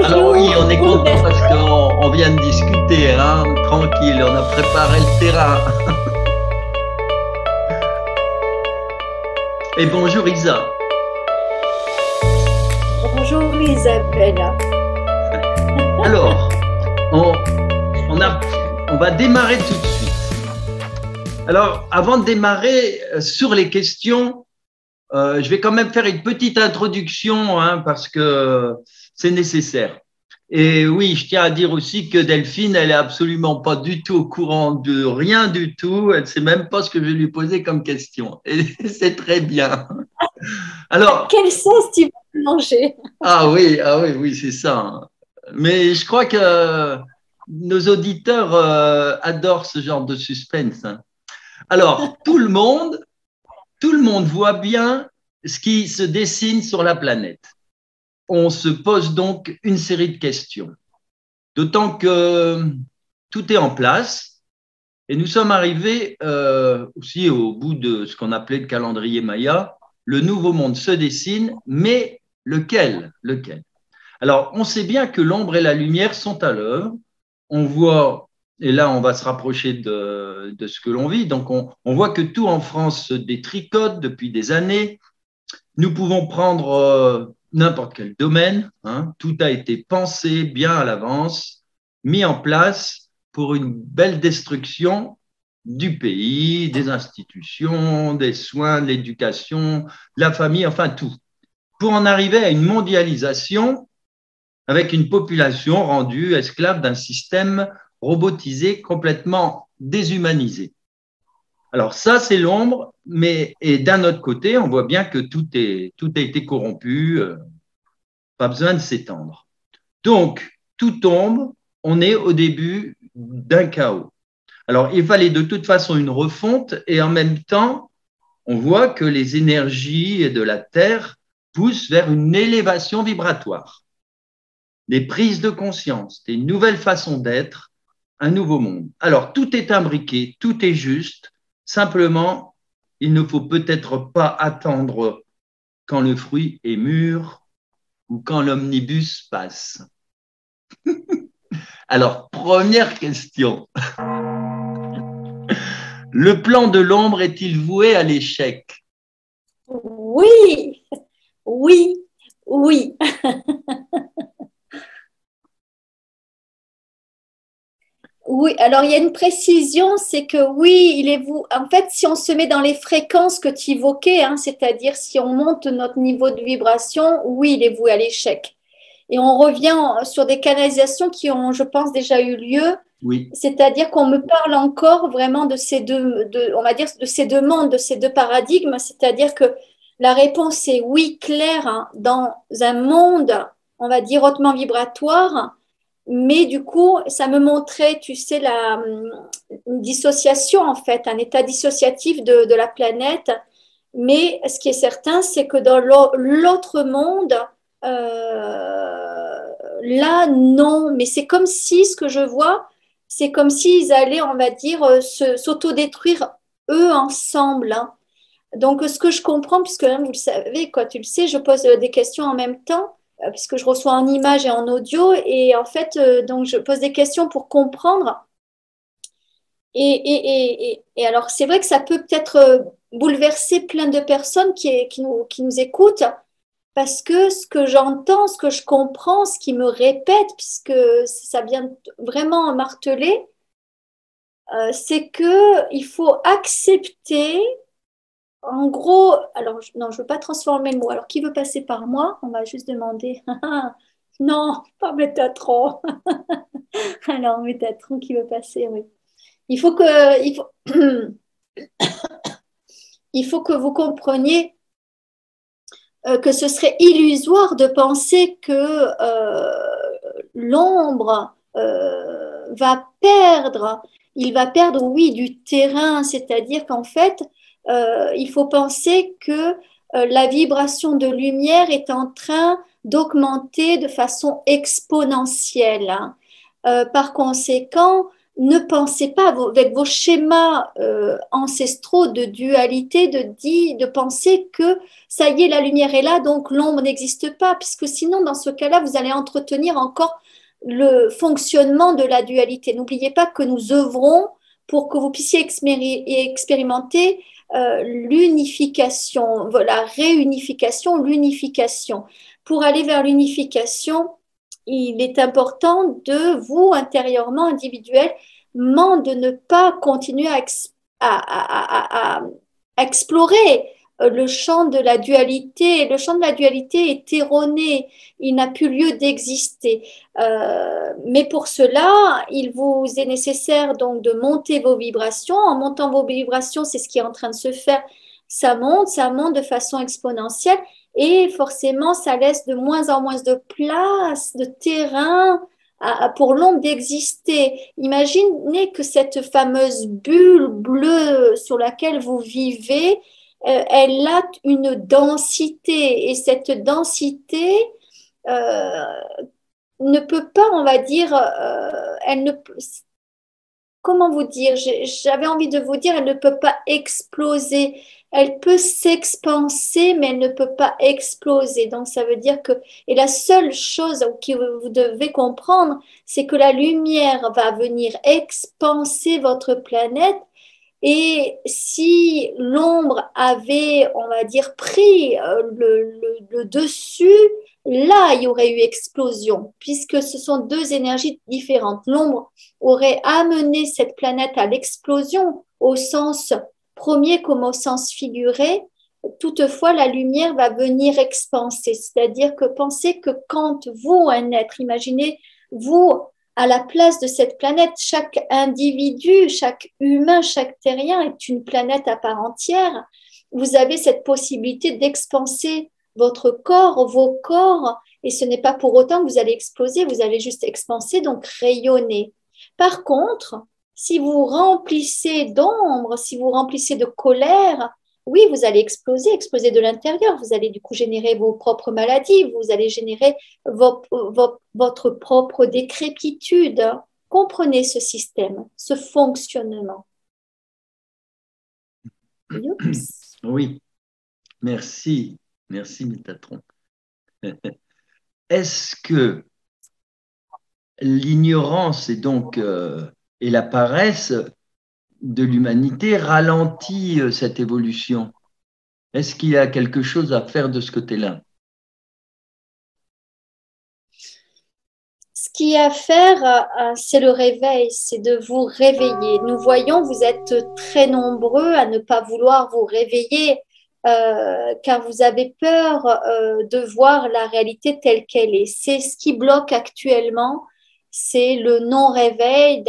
Alors oui, on est Bonjour. content parce qu'on vient de discuter, hein, tranquille, on a préparé le terrain. Et bonjour Isa. Bonjour Isabelle. Alors, on, on a, on va démarrer tout de suite. Alors, avant de démarrer sur les questions, je vais quand même faire une petite introduction, hein, parce que c'est nécessaire. Et oui, je tiens à dire aussi que Delphine, elle est absolument pas du tout au courant de rien du tout. Elle sait même pas ce que je vais lui poser comme question. Et c'est très bien. Alors, Quelle sauce tu vas manger? ah oui, oui, c'est ça, hein. Mais je crois que nos auditeurs adorent ce genre de suspense, hein. Alors, tout le monde voit bien ce qui se dessine sur la planète. On se pose donc une série de questions. D'autant que tout est en place et nous sommes arrivés aussi au bout de ce qu'on appelait le calendrier Maya. Le nouveau monde se dessine, mais lequel? Lequel? Alors, on sait bien que l'ombre et la lumière sont à l'œuvre. On voit, et là, on va se rapprocher de ce que l'on vit. Donc, on voit que tout en France se détricote depuis des années. Nous pouvons prendre n'importe quel domaine, hein. Tout a été pensé bien à l'avance, mis en place pour une belle destruction du pays, des institutions, des soins, de l'éducation, de la famille, enfin tout, pour en arriver à une mondialisation avec une population rendue esclave d'un système robotisé complètement déshumanisé. Alors ça, c'est l'ombre, mais et d'un autre côté, on voit bien que tout a été corrompu, pas besoin de s'étendre. Donc, tout tombe, on est au début d'un chaos. Alors, il fallait de toute façon une refonte et en même temps, on voit que les énergies de la Terre poussent vers une élévation vibratoire, des prises de conscience, des nouvelles façons d'être, un nouveau monde. Alors, tout est imbriqué, tout est juste. Simplement, il ne faut peut-être pas attendre quand le fruit est mûr ou quand l'omnibus passe. Alors, première question. Le plan de l'ombre est-il voué à l'échec? Oui, oui, oui. Oui, alors il y a une précision, c'est que oui, il est vous. En fait, si on se met dans les fréquences que tu évoquais, hein, c'est-à-dire si on monte notre niveau de vibration, oui, il est voué à l'échec. Et on revient sur des canalisations qui ont, je pense, déjà eu lieu. Oui, C'est-à-dire qu'on me parle encore vraiment de ces deux, on va dire de ces deux mondes, de ces deux paradigmes. C'est-à-dire que la réponse est oui, claire, hein, dans un monde, on va dire hautement vibratoire, mais du coup, ça me montrait, tu sais, une dissociation en fait, un état dissociatif de la planète. Mais ce qui est certain, c'est que dans l'autre monde, là, non. Mais c'est comme si, ce que je vois, c'est comme s'ils allaient, on va dire, s'autodétruire eux ensemble, hein. Donc, ce que je comprends, puisque là, vous le savez, quoi, tu le sais, je pose des questions en même temps, puisque je reçois en image et en audio, et en fait, donc je pose des questions pour comprendre. Et alors, c'est vrai que ça peut peut-être bouleverser plein de personnes qui nous écoutent, parce que ce que j'entends, ce que je comprends, ce qui me répète, puisque ça vient vraiment marteler, c'est que il faut accepter, en gros, alors non, je veux pas transformer le mot. Alors, qui veut passer par moi? On va juste demander. Non, pas Métatron. Alors, Métatron qui veut passer, oui. Il faut que, il faut, il faut que vous compreniez que ce serait illusoire de penser que l'ombre il va perdre, oui, du terrain, c'est-à-dire qu'en fait, il faut penser que la vibration de lumière est en train d'augmenter de façon exponentielle, hein. Par conséquent, ne pensez pas avec vos schémas ancestraux de dualité, de penser que ça y est, la lumière est là, donc l'ombre n'existe pas, puisque sinon, dans ce cas-là, vous allez entretenir encore le fonctionnement de la dualité. N'oubliez pas que nous œuvrons pour que vous puissiez expérimenter l'unification, la réunification, l'unification. Pour aller vers l'unification, il est important de vous, intérieurement, individuellement, de ne pas continuer à explorer le champ de la dualité. Le champ de la dualité est erroné, il n'a plus lieu d'exister. Mais pour cela, il vous est nécessaire donc de monter vos vibrations. En montant vos vibrations, c'est ce qui est en train de se faire. Ça monte de façon exponentielle. Et forcément, ça laisse de moins en moins de place, de terrain pour l'ombre d'exister. Imaginez que cette fameuse bulle bleue sur laquelle vous vivez, elle a une densité. Et cette densité ne peut pas, on va dire, elle ne peut, comment vous dire, j'avais envie de vous dire, elle ne peut pas exploser. Elle peut s'expanser, mais elle ne peut pas exploser. Donc, ça veut dire que, et la seule chose que vous devez comprendre, c'est que la lumière va venir expanser votre planète. Et si l'ombre avait, on va dire, pris le dessus, là, il y aurait eu explosion, puisque ce sont deux énergies différentes. L'ombre aurait amené cette planète à l'explosion au sens premier comme au sens figuré. Toutefois, la lumière va venir expanser, c'est-à-dire que pensez que quand vous, un être, imaginez, vous, à la place de cette planète, chaque individu, chaque humain, chaque terrien est une planète à part entière. Vous avez cette possibilité d'expanser votre corps, vos corps, et ce n'est pas pour autant que vous allez exploser, vous allez juste expanser, donc rayonner. Par contre, si vous remplissez d'ombre, si vous remplissez de colère, oui, vous allez exploser de l'intérieur. Vous allez du coup générer vos propres maladies, vous allez générer votre propre décrépitude. Comprenez ce système, ce fonctionnement. Oups. Oui, merci, merci Métatron. Est-ce que l'ignorance et la paresse de l'humanité ralentit cette évolution? Est-ce qu'il y a quelque chose à faire de ce côté-là? Ce qu'il y a à faire, c'est le réveil, c'est de vous réveiller. Nous voyons, vous êtes très nombreux à ne pas vouloir vous réveiller car vous avez peur de voir la réalité telle qu'elle est. C'est ce qui bloque actuellement, c'est le non-réveil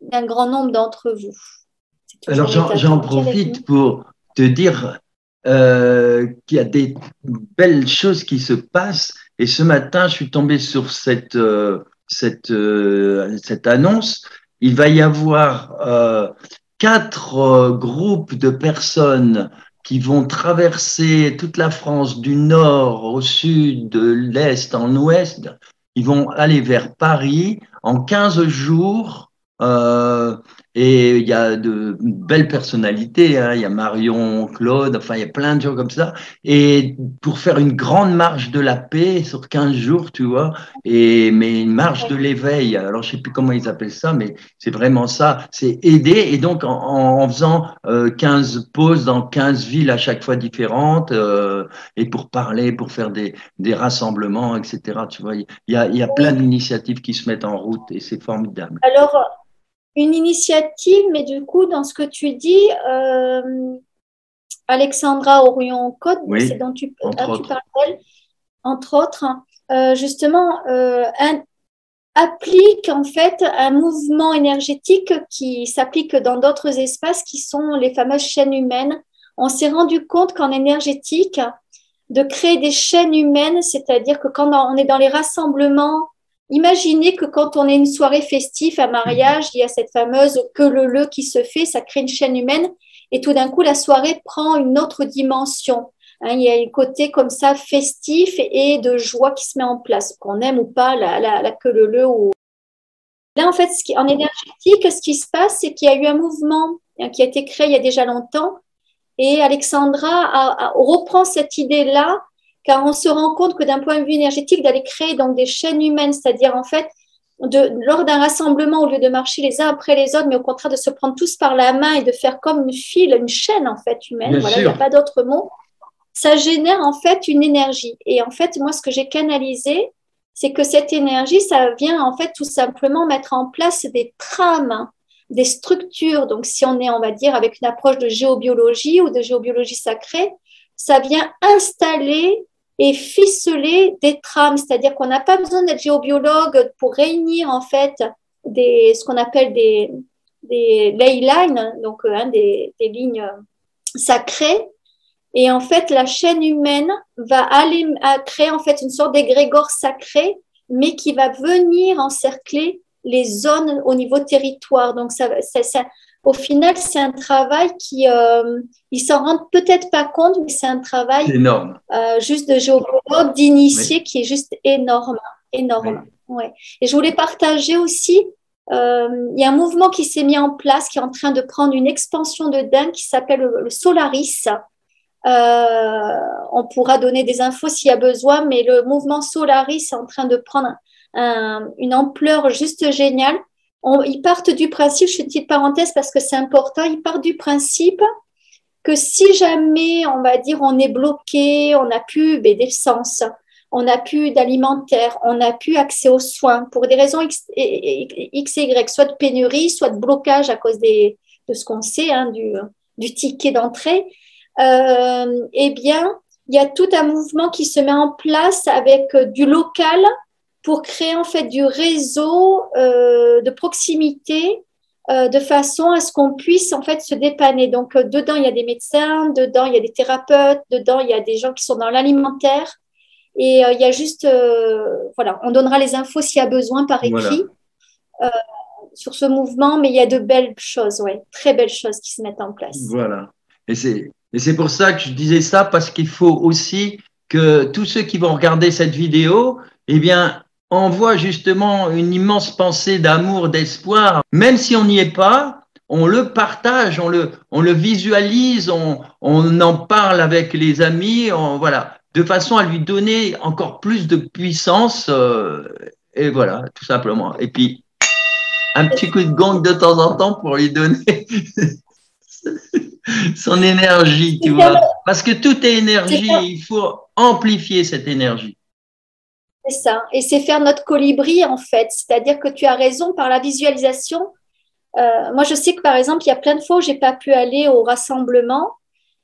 d'un grand nombre d'entre vous. Alors j'en profite pour te dire qu'il y a des belles choses qui se passent. Et ce matin, je suis tombé sur cette annonce. Il va y avoir 4 groupes de personnes qui vont traverser toute la France du nord au sud, de l'est en ouest. Ils vont aller vers Paris en 15 jours. Et il y a de belles personnalités, hein. Il y a Marion, Claude, enfin il y a plein de gens comme ça. Et pour faire une grande marche de la paix sur 15 jours, tu vois, mais une marche de l'éveil. Alors je sais plus comment ils appellent ça, mais c'est vraiment ça. C'est aider. Et donc en faisant 15 pauses dans 15 villes à chaque fois différentes, et pour parler, pour faire des rassemblements, etc. Tu vois, il y a plein d'initiatives qui se mettent en route et c'est formidable. Alors, une initiative, mais du coup, dans ce que tu dis, Alexandra Orion-Code, Oui, c'est dont tu entre parles d'elle, entre autres, justement, applique en fait un mouvement énergétique qui s'applique dans d'autres espaces qui sont les fameuses chaînes humaines. On s'est rendu compte qu'en énergétique, de créer des chaînes humaines, c'est-à-dire que quand on est dans les rassemblements, imaginez que quand on est une soirée festive, un mariage, il y a cette fameuse queue leu qui se fait, ça crée une chaîne humaine et tout d'un coup la soirée prend une autre dimension. Hein, il y a un côté comme ça festif et de joie qui se met en place, qu'on aime ou pas la queue leu ou Là, en fait, en énergétique, ce qui se passe, c'est qu'il y a eu un mouvement qui a été créé il y a déjà longtemps. Et Alexandra reprend cette idée-là, car on se rend compte que d'un point de vue énergétique, d'aller créer donc des chaînes humaines, c'est-à-dire en fait, lors d'un rassemblement, au lieu de marcher les uns après les autres, mais au contraire de se prendre tous par la main et de faire comme une file, une chaîne en fait humaine, Bien voilà, il n'y a sûr. pas d'autre mot, ça génère en fait une énergie. Et en fait, moi, ce que j'ai canalisé, c'est que cette énergie, ça vient en fait tout simplement mettre en place des trames, des structures. Donc, si on est, on va dire, avec une approche de géobiologie ou de géobiologie sacrée, ça vient installer et ficeler des trames. C'est-à-dire qu'on n'a pas besoin d'être géobiologue pour réunir en fait ce qu'on appelle des ley lines, donc des lignes sacrées. Et en fait, la chaîne humaine va aller à créer en fait une sorte d'égrégore sacré, mais qui va venir encercler les zones au niveau territoire. Donc, au final, c'est un travail qui, ils s'en rendent peut-être pas compte, mais c'est un travail C'est énorme. juste de géologue, Oui. d'initié, qui est juste énorme, Oui. énorme. Ouais. Et je voulais partager aussi, il y a un mouvement qui s'est mis en place, qui est en train de prendre une expansion de dingue, qui s'appelle le Solaris. On pourra donner des infos s'il y a besoin, mais le mouvement Solaris est en train de prendre une ampleur juste géniale. Ils partent du principe, je fais une petite parenthèse parce que c'est important, ils partent du principe que si jamais, on va dire, on est bloqué, on n'a plus d'essence, on n'a plus d'alimentaire, on n'a plus accès aux soins pour des raisons X et Y, soit de pénurie, soit de blocage à cause de ce qu'on sait, du ticket d'entrée, eh bien, il y a tout un mouvement qui se met en place avec du local pour créer en fait du réseau de proximité de façon à ce qu'on puisse en fait se dépanner. Donc dedans il y a des médecins, dedans il y a des thérapeutes, dedans il y a des gens qui sont dans l'alimentaire et il y a juste voilà, on donnera les infos s'il y a besoin par Voilà. écrit sur ce mouvement, mais il y a de belles choses, ouais, très belles choses qui se mettent en place. Voilà. Et c'est pour ça que je disais ça, parce qu'il faut aussi que tous ceux qui vont regarder cette vidéo, eh bien, envoient justement une immense pensée d'amour, d'espoir. Même si on n'y est pas, on le partage, on le visualise, on en parle avec les amis, voilà, de façon à lui donner encore plus de puissance. Et voilà, tout simplement. Et puis, un petit coup de gong de temps en temps pour lui donner son énergie, tu vois. Parce que tout est énergie, il faut amplifier cette énergie. C'est ça. Et c'est faire notre colibri, en fait. C'est-à-dire que tu as raison par la visualisation. Moi, je sais que, par exemple, il y a plein de fois où j'ai pas pu aller au rassemblement.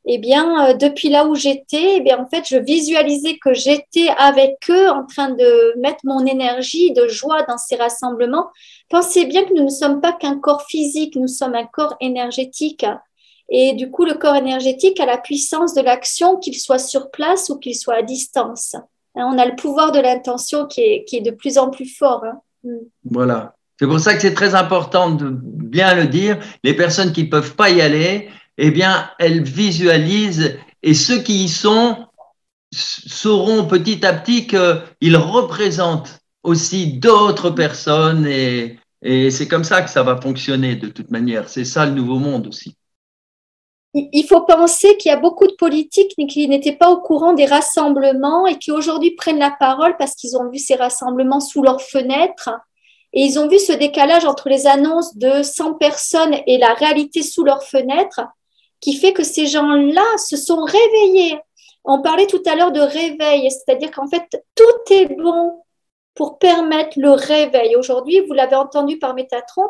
Eh bien, depuis là où j'étais, eh bien, en fait, je visualisais que j'étais avec eux en train de mettre mon énergie de joie dans ces rassemblements. Pensez bien que nous ne sommes pas qu'un corps physique, nous sommes un corps énergétique. Et du coup, le corps énergétique a la puissance de l'action, qu'il soit sur place ou qu'il soit à distance. On a le pouvoir de l'intention qui est de plus en plus fort. Voilà. C'est pour ça que c'est très important de bien le dire. Les personnes qui ne peuvent pas y aller, eh bien, elles visualisent et ceux qui y sont sauront petit à petit qu'ils représentent aussi d'autres personnes et c'est comme ça que ça va fonctionner de toute manière. C'est ça le nouveau monde aussi. Il faut penser qu'il y a beaucoup de politiques qui n'étaient pas au courant des rassemblements et qui aujourd'hui prennent la parole parce qu'ils ont vu ces rassemblements sous leurs fenêtres et ils ont vu ce décalage entre les annonces de 100 personnes et la réalité sous leurs fenêtres qui fait que ces gens-là se sont réveillés. On parlait tout à l'heure de réveil, c'est-à-dire qu'en fait, tout est bon pour permettre le réveil. Aujourd'hui, vous l'avez entendu par Métatron,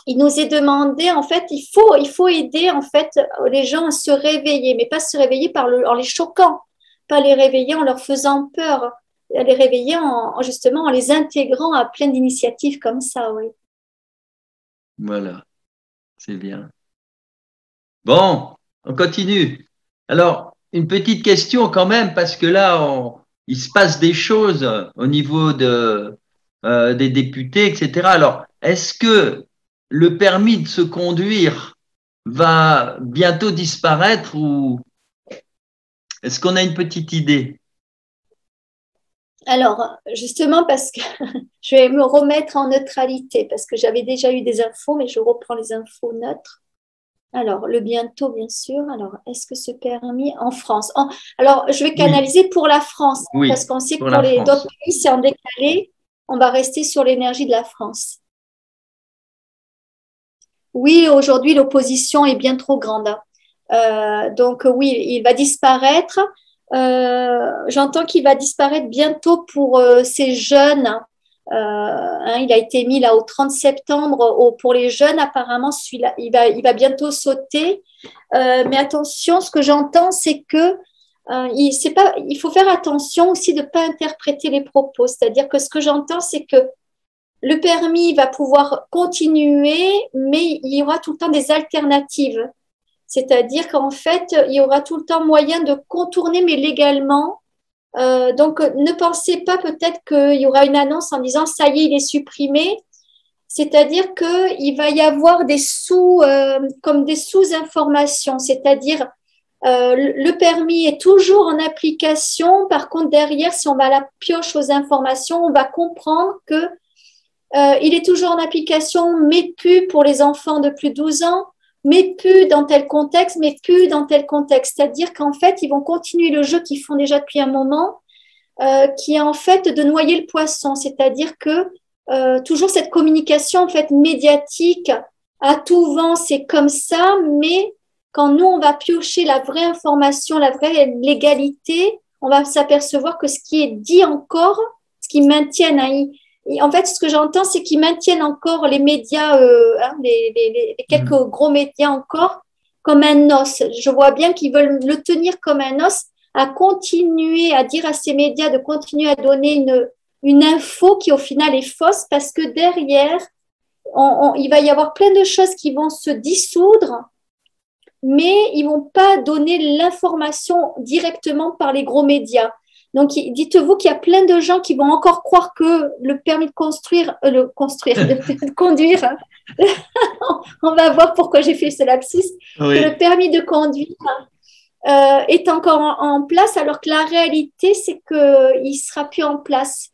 il nous est demandé, en fait, il faut aider en fait les gens à se réveiller, mais pas se réveiller en les choquant, pas les réveiller en leur faisant peur, les réveiller justement en les intégrant à plein d'initiatives comme ça, oui. Voilà, c'est bien. Bon, on continue. Alors, une petite question quand même, parce que là, il se passe des choses au niveau des députés, etc. Alors, est-ce que le permis de se conduire va bientôt disparaître ou est-ce qu'on a une petite idée? Alors, justement, parce que je vais me remettre en neutralité, parce que j'avais déjà eu des infos, mais je reprends les infos neutres. Alors, le bientôt, bien sûr. Alors, est-ce que ce permis en France? Alors, je vais Oui, canaliser pour la France, parce oui, qu'on sait que pour pour la les d'autres France. pays, c'est en décalé. On va rester sur l'énergie de la France. Oui, aujourd'hui, l'opposition est bien trop grande, hein. Donc, oui, il va disparaître. J'entends qu'il va disparaître bientôt pour ces jeunes. Il a été mis là au 30 septembre pour les jeunes. Apparemment, celui-là, il va bientôt sauter. Mais attention, ce que j'entends, c'est que il faut faire attention aussi de ne pas interpréter les propos. C'est-à-dire que ce que j'entends, c'est que le permis va pouvoir continuer, mais il y aura tout le temps des alternatives. C'est-à-dire qu'en fait, il y aura tout le temps moyen de contourner, mais légalement. Donc, ne pensez pas peut-être qu'il y aura une annonce en disant ça y est, il est supprimé. C'est-à-dire qu'il va y avoir comme des sous-informations. C'est-à-dire, le permis est toujours en application. Par contre, derrière, si on va à la pioche aux informations, on va comprendre que il est toujours en application, mais plus pour les enfants de plus de 12 ans, mais plus dans tel contexte, mais plus dans tel contexte. C'est-à-dire qu'en fait, ils vont continuer le jeu qu'ils font déjà depuis un moment, qui est en fait de noyer le poisson. C'est-à-dire que toujours cette communication en fait médiatique à tout vent, c'est comme ça, mais quand nous, on va piocher la vraie information, la vraie légalité, on va s'apercevoir que ce qui est dit encore, ce qui maintiennent, hein, en fait, ce que j'entends, c'est qu'ils maintiennent encore les médias, les quelques Mm. gros médias encore, comme un os. Je vois bien qu'ils veulent le tenir comme un os, à continuer à dire à ces médias de continuer à donner une info qui au final est fausse, parce que derrière, il va y avoir plein de choses qui vont se dissoudre, mais ils vont pas donner l'information directement par les gros médias. Donc, dites-vous qu'il y a plein de gens qui vont encore croire que le permis de construire, de conduire, hein, on va voir pourquoi j'ai fait ce lapsus, que le Oui, permis de conduire est encore en place, alors que la réalité, c'est qu'il ne sera plus en place.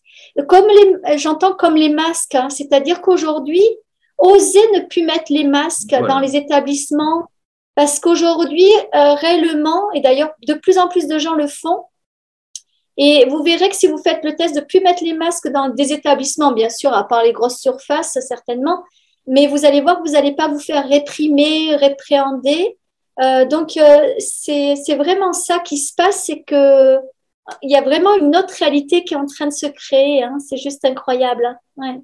J'entends comme les masques, hein, c'est-à-dire qu'aujourd'hui, oser ne plus mettre les masques dans voilà. les établissements, parce qu'aujourd'hui, réellement, et d'ailleurs, de plus en plus de gens le font, et vous verrez que si vous faites le test de ne plus mettre les masques dans des établissements, bien sûr, à part les grosses surfaces, certainement, mais vous allez voir que vous n'allez pas vous faire réprimer, répréhender. C'est vraiment ça qui se passe, c'est que il y a vraiment une autre réalité qui est en train de se créer, hein. C'est juste incroyable, hein. Ouais.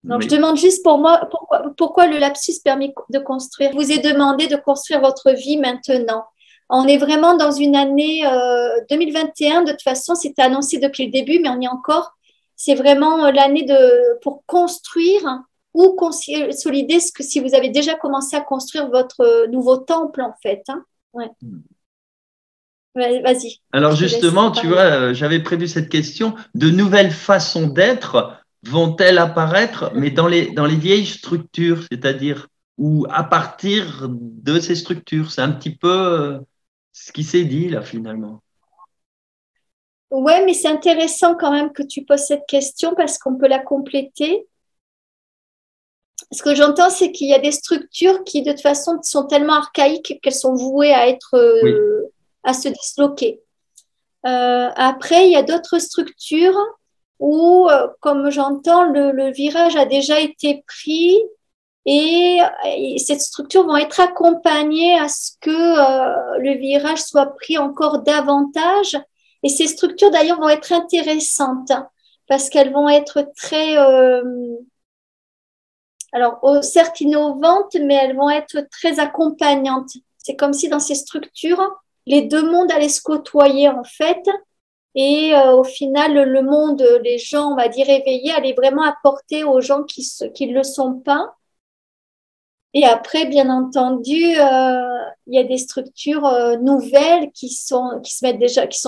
Donc, je Oui. demande juste pour moi pourquoi le lapsus permet de construire. Je vous ai demandé de construire votre vie maintenant. On est vraiment dans une année 2021. De toute façon, c'était annoncé depuis le début, mais on y est encore. C'est vraiment l'année pour construire ou consolider ce que si vous avez déjà commencé à construire votre nouveau temple, en fait, hein. Ouais. Vas-y, Alors je te laisse justement, tu vois, parler. j'avais prévu cette question. De nouvelles façons d'être vont-elles apparaître, mais dans les vieilles structures, c'est-à-dire ou à partir de ces structures? C'est un petit peu ce qui s'est dit là finalement. Ouais, mais c'est intéressant quand même que tu poses cette question parce qu'on peut la compléter. Ce que j'entends, c'est qu'il y a des structures qui, de toute façon, sont tellement archaïques qu'elles sont vouées Oui, à se disloquer. Après, il y a d'autres structures où, comme j'entends, le virage a déjà été pris et ces structures vont être accompagnées à ce que le virage soit pris encore davantage. Et ces structures, d'ailleurs, vont être intéressantes parce qu'elles vont être très, alors, certes innovantes, mais elles vont être très accompagnantes. C'est comme si dans ces structures, les deux mondes allaient se côtoyer en fait. Et au final, le monde, les gens, on va dire éveillés, allaient vraiment apporter aux gens qui ne le sont pas. Et après, bien entendu, il y a des structures nouvelles qui sont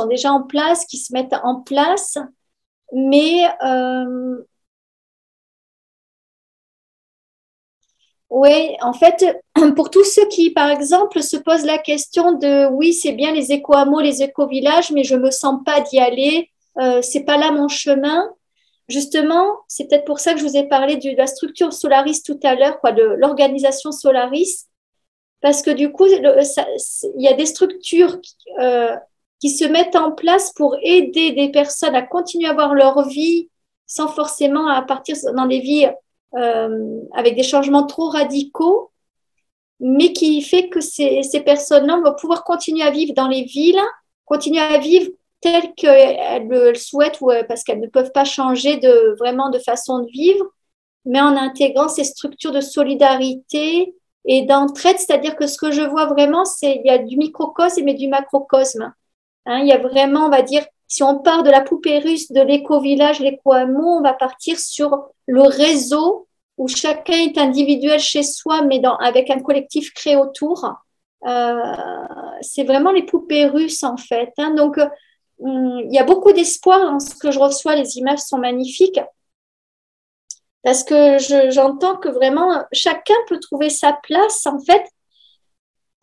déjà en place, qui se mettent en place. Mais oui, en fait, pour tous ceux qui, par exemple, se posent la question de oui, c'est bien les éco-hameaux, les éco-villages, mais je me sens pas d'y aller. c'est pas là mon chemin. Justement, c'est peut-être pour ça que je vous ai parlé de la structure Solaris tout à l'heure, quoi, de l'organisation Solaris, parce que du coup, il y a des structures qui se mettent en place pour aider des personnes à continuer à avoir leur vie sans forcément à partir dans des vies avec des changements trop radicaux, mais qui fait que ces personnes-là vont pouvoir continuer à vivre dans les villes, continuer à vivre telles qu'elles le souhaitent, ou, parce qu'elles ne peuvent pas changer vraiment de façon de vivre, mais en intégrant ces structures de solidarité et d'entraide, c'est-à-dire que ce que je vois vraiment, il y a du microcosme mais du macrocosme. Hein, il y a vraiment, on va dire, si on part de la poupée russe, de l'éco-village, l'éco-hameau, on va partir sur le réseau où chacun est individuel chez soi, mais avec un collectif créé autour. C'est vraiment les poupées russes, en fait. Hein. Donc, il y a beaucoup d'espoir dans ce que je reçois. Les images sont magnifiques. Parce que j'entends que vraiment, chacun peut trouver sa place. En fait,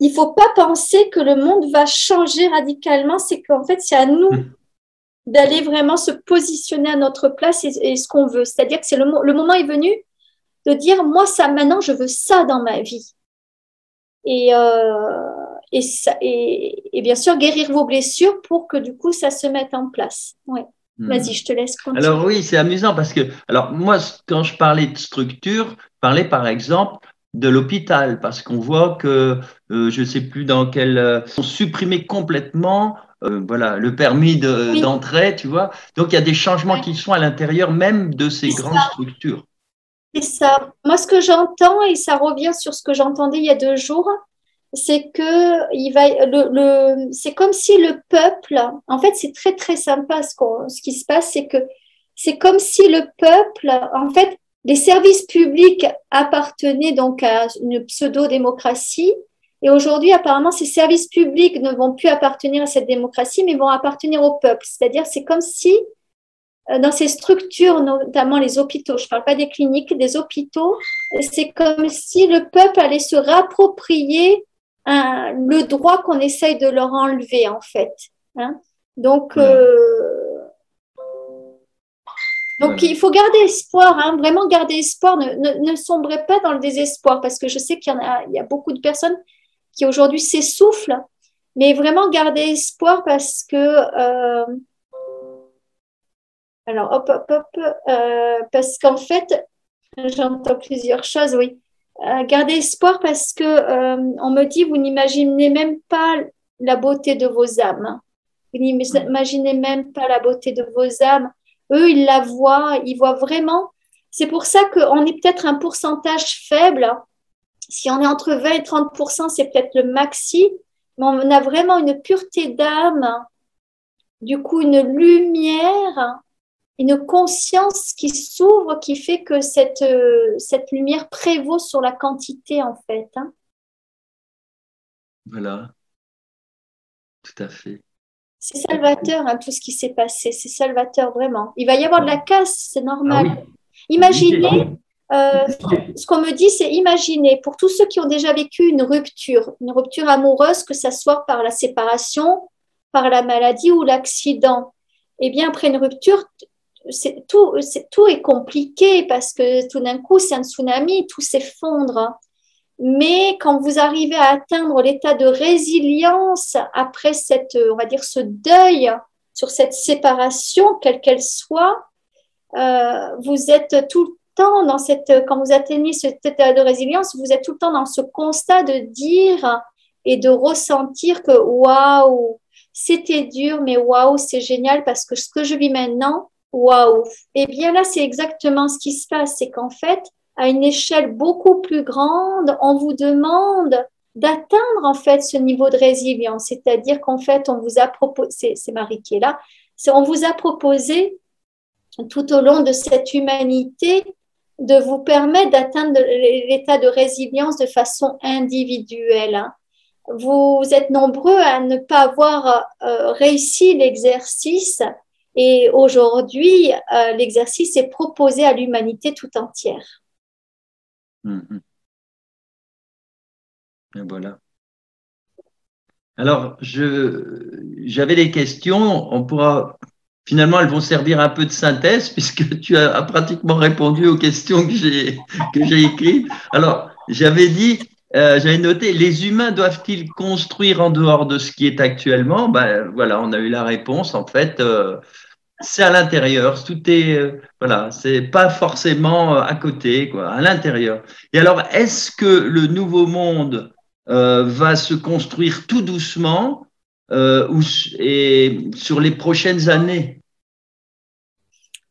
il ne faut pas penser que le monde va changer radicalement. C'est qu'en fait, c'est à nous d'aller vraiment se positionner à notre place et ce qu'on veut. C'est-à-dire que le moment est venu de dire, moi, ça, maintenant, je veux ça dans ma vie. Et bien sûr, guérir vos blessures pour que du coup, ça se mette en place. Ouais. Vas-y, je te laisse continuer. Alors oui, c'est amusant parce que, alors moi, quand je parlais de structure, je parlais par exemple de l'hôpital parce qu'on voit que, je ne sais plus dans quel, on supprimait complètement voilà, le permis d'entrée, tu vois. Donc il y a des changements qui sont à l'intérieur même de ces grandes structures. C'est ça. Moi, ce que j'entends, et ça revient sur ce que j'entendais il y a 2 jours, c'est que c'est comme si le peuple, en fait, c'est très très sympa ce qui se passe, c'est que c'est comme si le peuple, en fait, les services publics appartenaient donc à une pseudo-démocratie, et aujourd'hui, apparemment, ces services publics ne vont plus appartenir à cette démocratie, mais vont appartenir au peuple. C'est-à-dire, c'est comme si dans ces structures, notamment les hôpitaux, je ne parle pas des cliniques, des hôpitaux, c'est comme si le peuple allait se rapproprier le droit qu'on essaye de leur enlever, en fait. Hein. Donc, il faut garder espoir, hein, vraiment garder espoir, ne sombrez pas dans le désespoir, parce que je sais qu'il y a beaucoup de personnes qui aujourd'hui s'essoufflent, mais vraiment garder espoir parce que alors, parce qu'en fait, j'entends plusieurs choses, oui. Gardez espoir parce que on me dit, vous n'imaginez même pas la beauté de vos âmes. Vous n'imaginez même pas la beauté de vos âmes. Eux, ils voient vraiment. C'est pour ça qu'on est peut-être un pourcentage faible. Si on est entre 20 et 30%, c'est peut-être le maxi. Mais on a vraiment une pureté d'âme, du coup, une lumière, une conscience qui s'ouvre, qui fait que cette lumière prévaut sur la quantité, en fait. Hein. Voilà, tout à fait. C'est salvateur, hein, tout ce qui s'est passé. C'est salvateur, vraiment. Il va y avoir de la casse, c'est normal. Ah oui. Imaginez, ce qu'on me dit, c'est imaginer, pour tous ceux qui ont déjà vécu une rupture amoureuse, que ce soit par la séparation, par la maladie ou l'accident. Eh bien, après une rupture, tout est compliqué parce que tout d'un coup, c'est un tsunami, tout s'effondre. Mais quand vous arrivez à atteindre l'état de résilience après on va dire, ce deuil sur cette séparation, quelle qu'elle soit, vous êtes tout le temps quand vous atteignez cet état de résilience, vous êtes tout le temps dans ce constat de dire et de ressentir que waouh, c'était dur, mais waouh, c'est génial parce que ce que je vis maintenant, waouh. Et bien là, c'est exactement ce qui se passe, c'est qu'en fait, à une échelle beaucoup plus grande, on vous demande d'atteindre en fait ce niveau de résilience, c'est-à-dire qu'en fait, on vous a proposé, c'est Marie qui est là, on vous a proposé tout au long de cette humanité de vous permettre d'atteindre l'état de résilience de façon individuelle. Hein. Vous êtes nombreux à ne pas avoir réussi l'exercice et aujourd'hui, l'exercice est proposé à l'humanité tout entière. Et voilà. Alors, j'avais des questions. On pourra finalement, elles vont servir un peu de synthèse puisque tu as pratiquement répondu aux questions que j'ai écrites. Alors, j'avais noté, les humains doivent-ils construire en dehors de ce qui est actuellement? Ben, voilà, on a eu la réponse. En fait, c'est à l'intérieur. Tout est, voilà, c'est pas forcément à côté, quoi, à l'intérieur. Et alors, est-ce que le nouveau monde va se construire tout doucement et sur les prochaines années?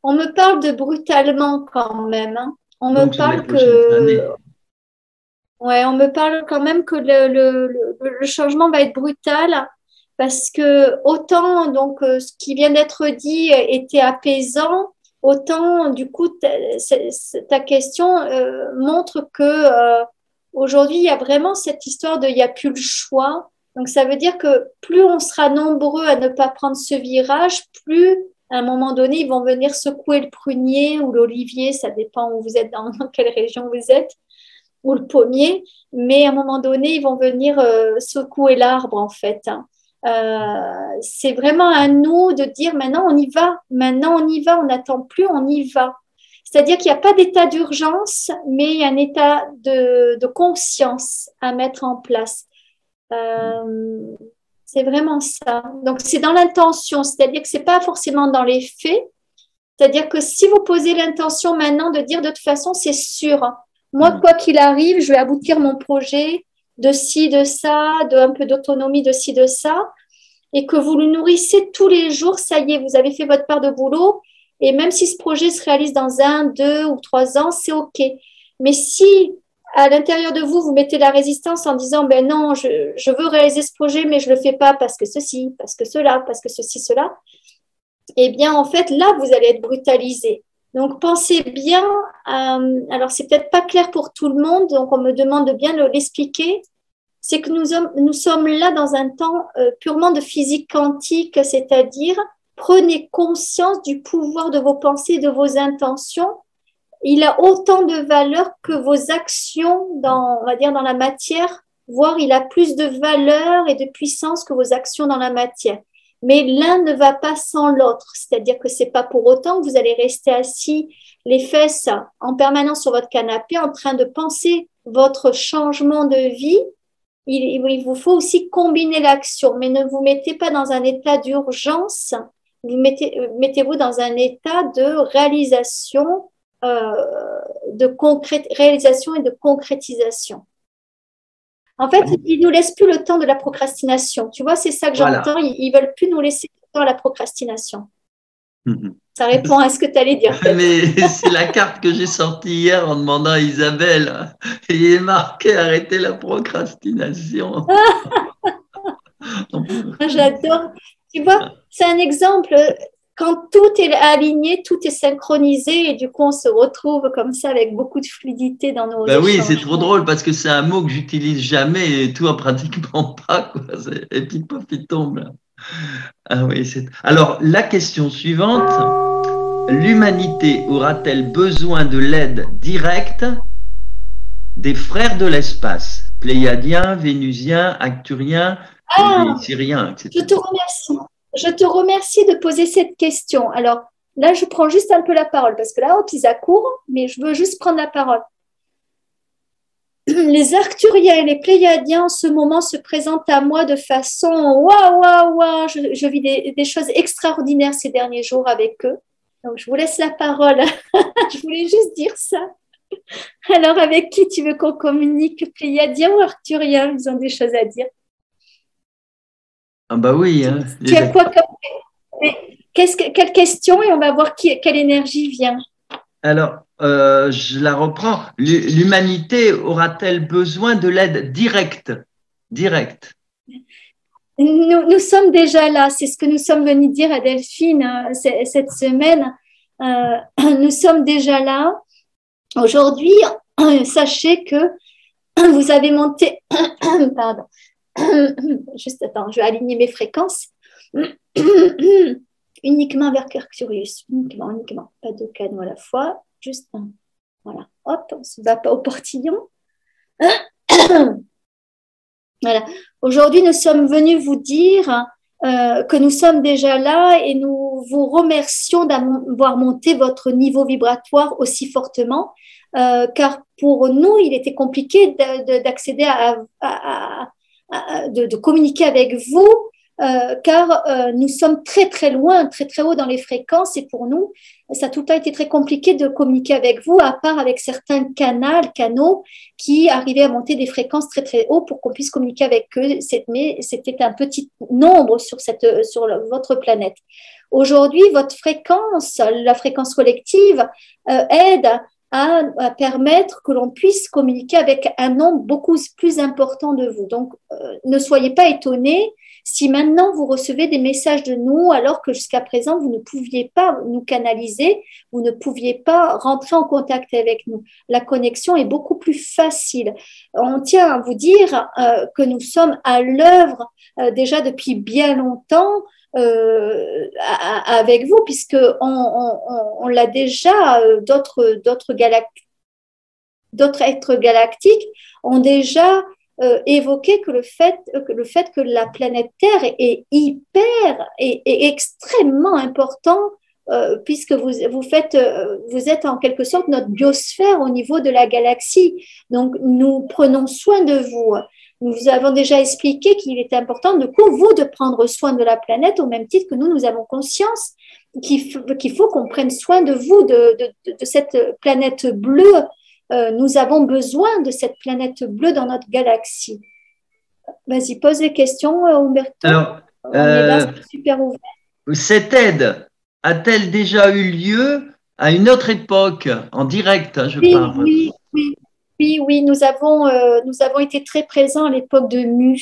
On me parle de brutalement quand même, hein. On me Donc, sur les parle prochaines années. ouais, on me parle quand même que le changement va être brutal parce que autant donc ce qui vient d'être dit était apaisant, autant du coup ta question montre que aujourd'hui il y a vraiment cette histoire de il n'y a plus le choix. Donc ça veut dire que plus on sera nombreux à ne pas prendre ce virage, plus à un moment donné ils vont venir secouer le prunier ou l'olivier, ça dépend où vous êtes, dans quelle région vous êtes ou le pommier, mais à un moment donné, ils vont venir secouer l'arbre, en fait, hein. C'est vraiment à nous de dire maintenant on y va, on n'attend plus, on y va. C'est-à-dire qu'il n'y a pas d'état d'urgence, mais il y a un état de conscience à mettre en place. Euh, c'est vraiment ça. Donc, c'est dans l'intention, c'est-à-dire que ce n'est pas forcément dans les faits. C'est-à-dire que si vous posez l'intention maintenant de dire de toute façon, c'est sûr, moi, quoi qu'il arrive, je vais aboutir mon projet de ci, de ça, de un peu d'autonomie de ci, de ça, et que vous le nourrissez tous les jours, ça y est, vous avez fait votre part de boulot, et même si ce projet se réalise dans 1, 2 ou 3 ans, c'est OK. Mais si à l'intérieur de vous, vous mettez la résistance en disant, ben non, je veux réaliser ce projet, mais je ne le fais pas parce que ceci, parce que cela, parce que ceci, cela, eh bien, en fait, là, vous allez être brutalisé. Donc, pensez bien, alors c'est peut-être pas clair pour tout le monde, donc on me demande de bien l'expliquer, c'est que nous sommes là dans un temps purement de physique quantique, c'est-à-dire prenez conscience du pouvoir de vos pensées et de vos intentions. Il a autant de valeur que vos actions dans, on va dire, dans la matière, voire il a plus de valeur et de puissance que vos actions dans la matière. Mais l'un ne va pas sans l'autre, c'est-à-dire que c'est pas pour autant que vous allez rester assis les fesses en permanence sur votre canapé en train de penser votre changement de vie. Il vous faut aussi combiner l'action, mais ne vous mettez pas dans un état d'urgence, mettez-vous dans un état de réalisation, réalisation et de concrétisation. En fait, ils ne nous laissent plus le temps de la procrastination. Tu vois, c'est ça que Voilà. j'entends. Ils ne veulent plus nous laisser le temps à la procrastination. Ça répond à ce que tu allais dire. Mais c'est la carte que j'ai sortie hier en demandant à Isabelle. Il est marqué arrêter la procrastination. J'adore. Tu vois, c'est un exemple. Quand tout est aligné, tout est synchronisé et du coup, on se retrouve comme ça avec beaucoup de fluidité dans nos échanges. Oui, c'est trop drôle parce que c'est un mot que j'utilise jamais et toi pratiquement pas, quoi. Et puis pof, il tombe là. Ah oui, alors la question suivante, l'humanité aura-t-elle besoin de l'aide directe des frères de l'espace, pléiadiens, vénusiens, acturiens, syriens, etc. Je te remercie. Je te remercie de poser cette question. Alors là, je prends juste un peu la parole parce que là, hop, ils accourent, mais je veux juste prendre la parole. Les Arcturiens et les Pléiadiens en ce moment se présentent à moi de façon waouh, waouh, waouh. Je vis des choses extraordinaires ces derniers jours avec eux. Donc, je vous laisse la parole. Je voulais juste dire ça. Alors, avec qui tu veux qu'on communique, Pléiadiens ou Arcturiens? Ils ont des choses à dire. Ah bah oui. Hein, tu as quoi comme... Quelle question et on va voir quelle énergie vient. Alors, je la reprends. L'humanité aura-t-elle besoin de l'aide directe? Nous sommes déjà là. C'est ce que nous sommes venus dire à Delphine cette semaine. Nous sommes déjà là. Aujourd'hui, sachez que vous avez monté... Pardon. Juste, attends, je vais aligner mes fréquences. Uniquement vers Arcturus. Uniquement. Pas deux canaux à la fois. Juste un. Voilà. Hop, on ne se bat pas au portillon. Voilà. Aujourd'hui, nous sommes venus vous dire que nous sommes déjà là et nous vous remercions d'avoir monté votre niveau vibratoire aussi fortement, car pour nous, il était compliqué d'accéder de communiquer avec vous, car nous sommes très très loin, très très haut dans les fréquences, et pour nous, ça a tout le temps été très compliqué de communiquer avec vous, à part avec certains canaux qui arrivaient à monter des fréquences très très haut pour qu'on puisse communiquer avec eux, mais c'était un petit nombre sur votre planète. Aujourd'hui, votre fréquence, la fréquence collective, aide à permettre que l'on puisse communiquer avec un nombre beaucoup plus important de vous. Donc, ne soyez pas étonnés si maintenant vous recevez des messages de nous alors que jusqu'à présent vous ne pouviez pas nous canaliser, vous ne pouviez pas rentrer en contact avec nous. La connexion est beaucoup plus facile. On tient à vous dire que nous sommes à l'œuvre déjà depuis bien longtemps avec vous, puisque on l'a déjà, d'autres êtres galactiques ont déjà évoqué que le fait que la planète Terre est extrêmement important, puisque vous êtes en quelque sorte notre biosphère au niveau de la galaxie. Donc, nous prenons soin de vous. Nous vous avons déjà expliqué qu'il était important, de vous, de prendre soin de la planète au même titre que nous avons conscience qu'il faut qu'on prenne soin de vous, de cette planète bleue. Nous avons besoin de cette planète bleue dans notre galaxie. Vas-y, pose les questions, Umberto. Alors, on est là, c'est super ouvert. Cette aide a-t-elle déjà eu lieu à une autre époque, en direct, je parle? Oui, nous avons été très présents à l'époque de Mu.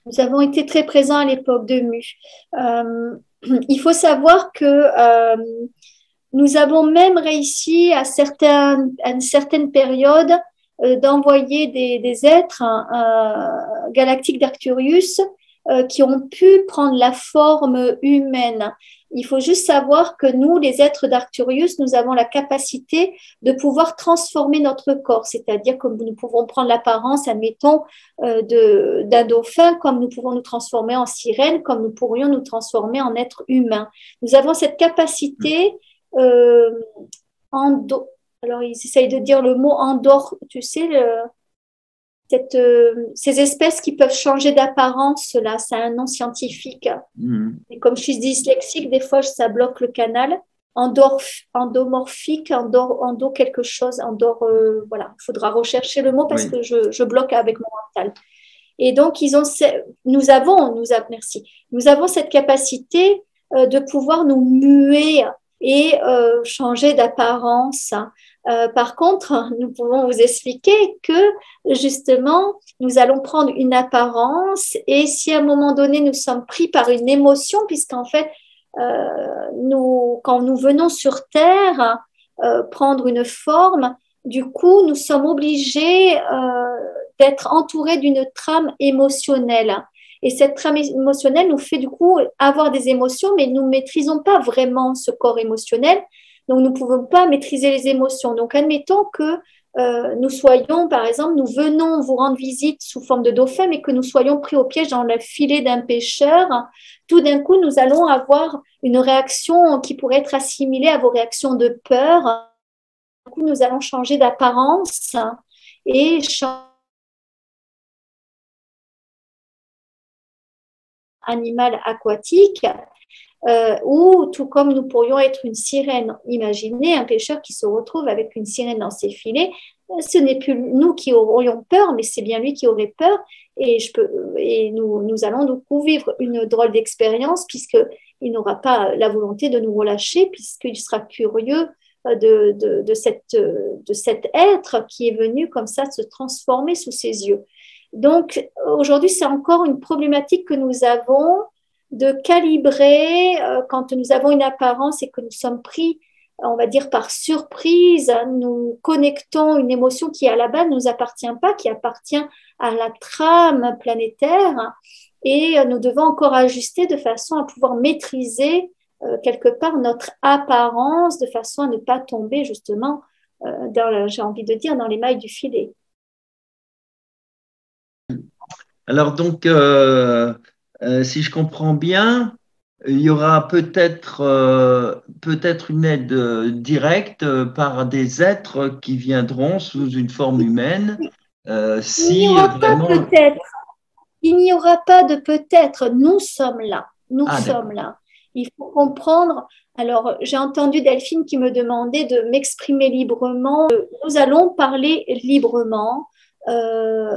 Nous avons été très présents à l'époque de Mu. Il faut savoir que nous avons même réussi à une certaine période d'envoyer des êtres galactiques d'Arcturus qui ont pu prendre la forme humaine. Il faut juste savoir que nous, les êtres d'Arcturus, nous avons la capacité de pouvoir transformer notre corps, c'est-à-dire que nous pouvons prendre l'apparence, admettons, d'un dauphin, comme nous pouvons nous transformer en sirène, comme nous pourrions nous transformer en être humain. Nous avons cette capacité alors ils essayent de dire le mot endor, tu sais, ces espèces qui peuvent changer d'apparence, là, c'est un nom scientifique. Et comme je suis dyslexique, des fois, ça bloque le canal. Endomorphique, endo quelque chose, voilà, il faudra rechercher le mot parce que je bloque avec mon mental. Et donc, nous avons cette capacité de pouvoir nous muer et changer d'apparence. Par contre, nous pouvons vous expliquer que justement, nous allons prendre une apparence et si à un moment donné, nous sommes pris par une émotion, puisqu'en fait, quand nous venons sur Terre, prendre une forme, du coup, nous sommes obligés d'être entourés d'une trame émotionnelle. Et cette trame émotionnelle nous fait du coup avoir des émotions, mais nous ne maîtrisons pas vraiment ce corps émotionnel. Donc, nous ne pouvons pas maîtriser les émotions. Donc, admettons que nous soyons, par exemple, nous venons vous rendre visite sous forme de dauphin, mais que nous soyons pris au piège dans le filet d'un pêcheur. Tout d'un coup, nous allons avoir une réaction qui pourrait être assimilée à vos réactions de peur. Du coup, nous allons changer d'apparence et animal aquatique, ou tout comme nous pourrions être une sirène. Imaginez un pêcheur qui se retrouve avec une sirène dans ses filets. Ce n'est plus nous qui aurions peur, mais c'est bien lui qui aurait peur. Et nous allons du coup vivre une drôle d'expérience puisqu'il n'aura pas la volonté de nous relâcher, puisqu'il sera curieux de cet être qui est venu comme ça se transformer sous ses yeux. Donc, aujourd'hui, c'est encore une problématique que nous avons de calibrer quand nous avons une apparence et que nous sommes pris, on va dire, par surprise. Nous connectons une émotion qui, à la base, ne nous appartient pas, qui appartient à la trame planétaire. Et nous devons encore ajuster de façon à pouvoir maîtriser quelque part notre apparence, de façon à ne pas tomber justement, j'ai envie de dire, dans les mailles du filet. Alors donc, si je comprends bien, il y aura peut-être une aide directe par des êtres qui viendront sous une forme humaine, Il n'y si aura pas vraiment. peut-être, il n'y aura pas de peut-être, nous sommes là, nous Ah, sommes d'accord. là. Il faut comprendre. Alors, j'ai entendu Delphine qui me demandait de m'exprimer librement. Nous allons parler librement. Euh,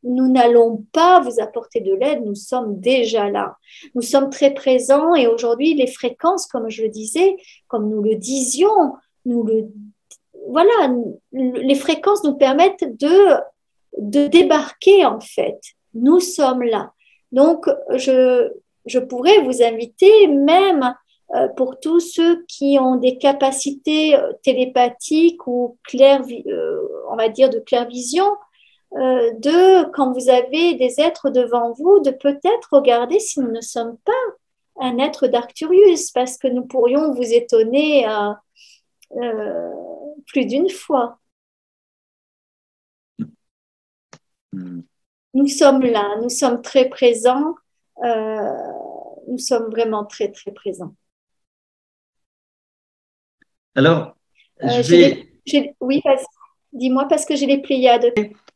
nous n'allons pas vous apporter de l'aide, nous sommes déjà là. Nous sommes très présents et aujourd'hui, les fréquences, comme je le disais, comme nous le disions, nous le, voilà, les fréquences nous permettent de débarquer en fait. Nous sommes là. Donc, je pourrais vous inviter même pour tous ceux qui ont des capacités télépathiques ou on va dire de clairvision, quand vous avez des êtres devant vous, de peut-être regarder si nous ne sommes pas un être d'Arcturius, parce que nous pourrions vous étonner euh, plus d'une fois. Hmm. Nous sommes là, nous sommes très présents, euh, nous sommes vraiment très, très présents. Alors, je J'ai vais, oui, dis-moi, parce que j'ai les Pléiades.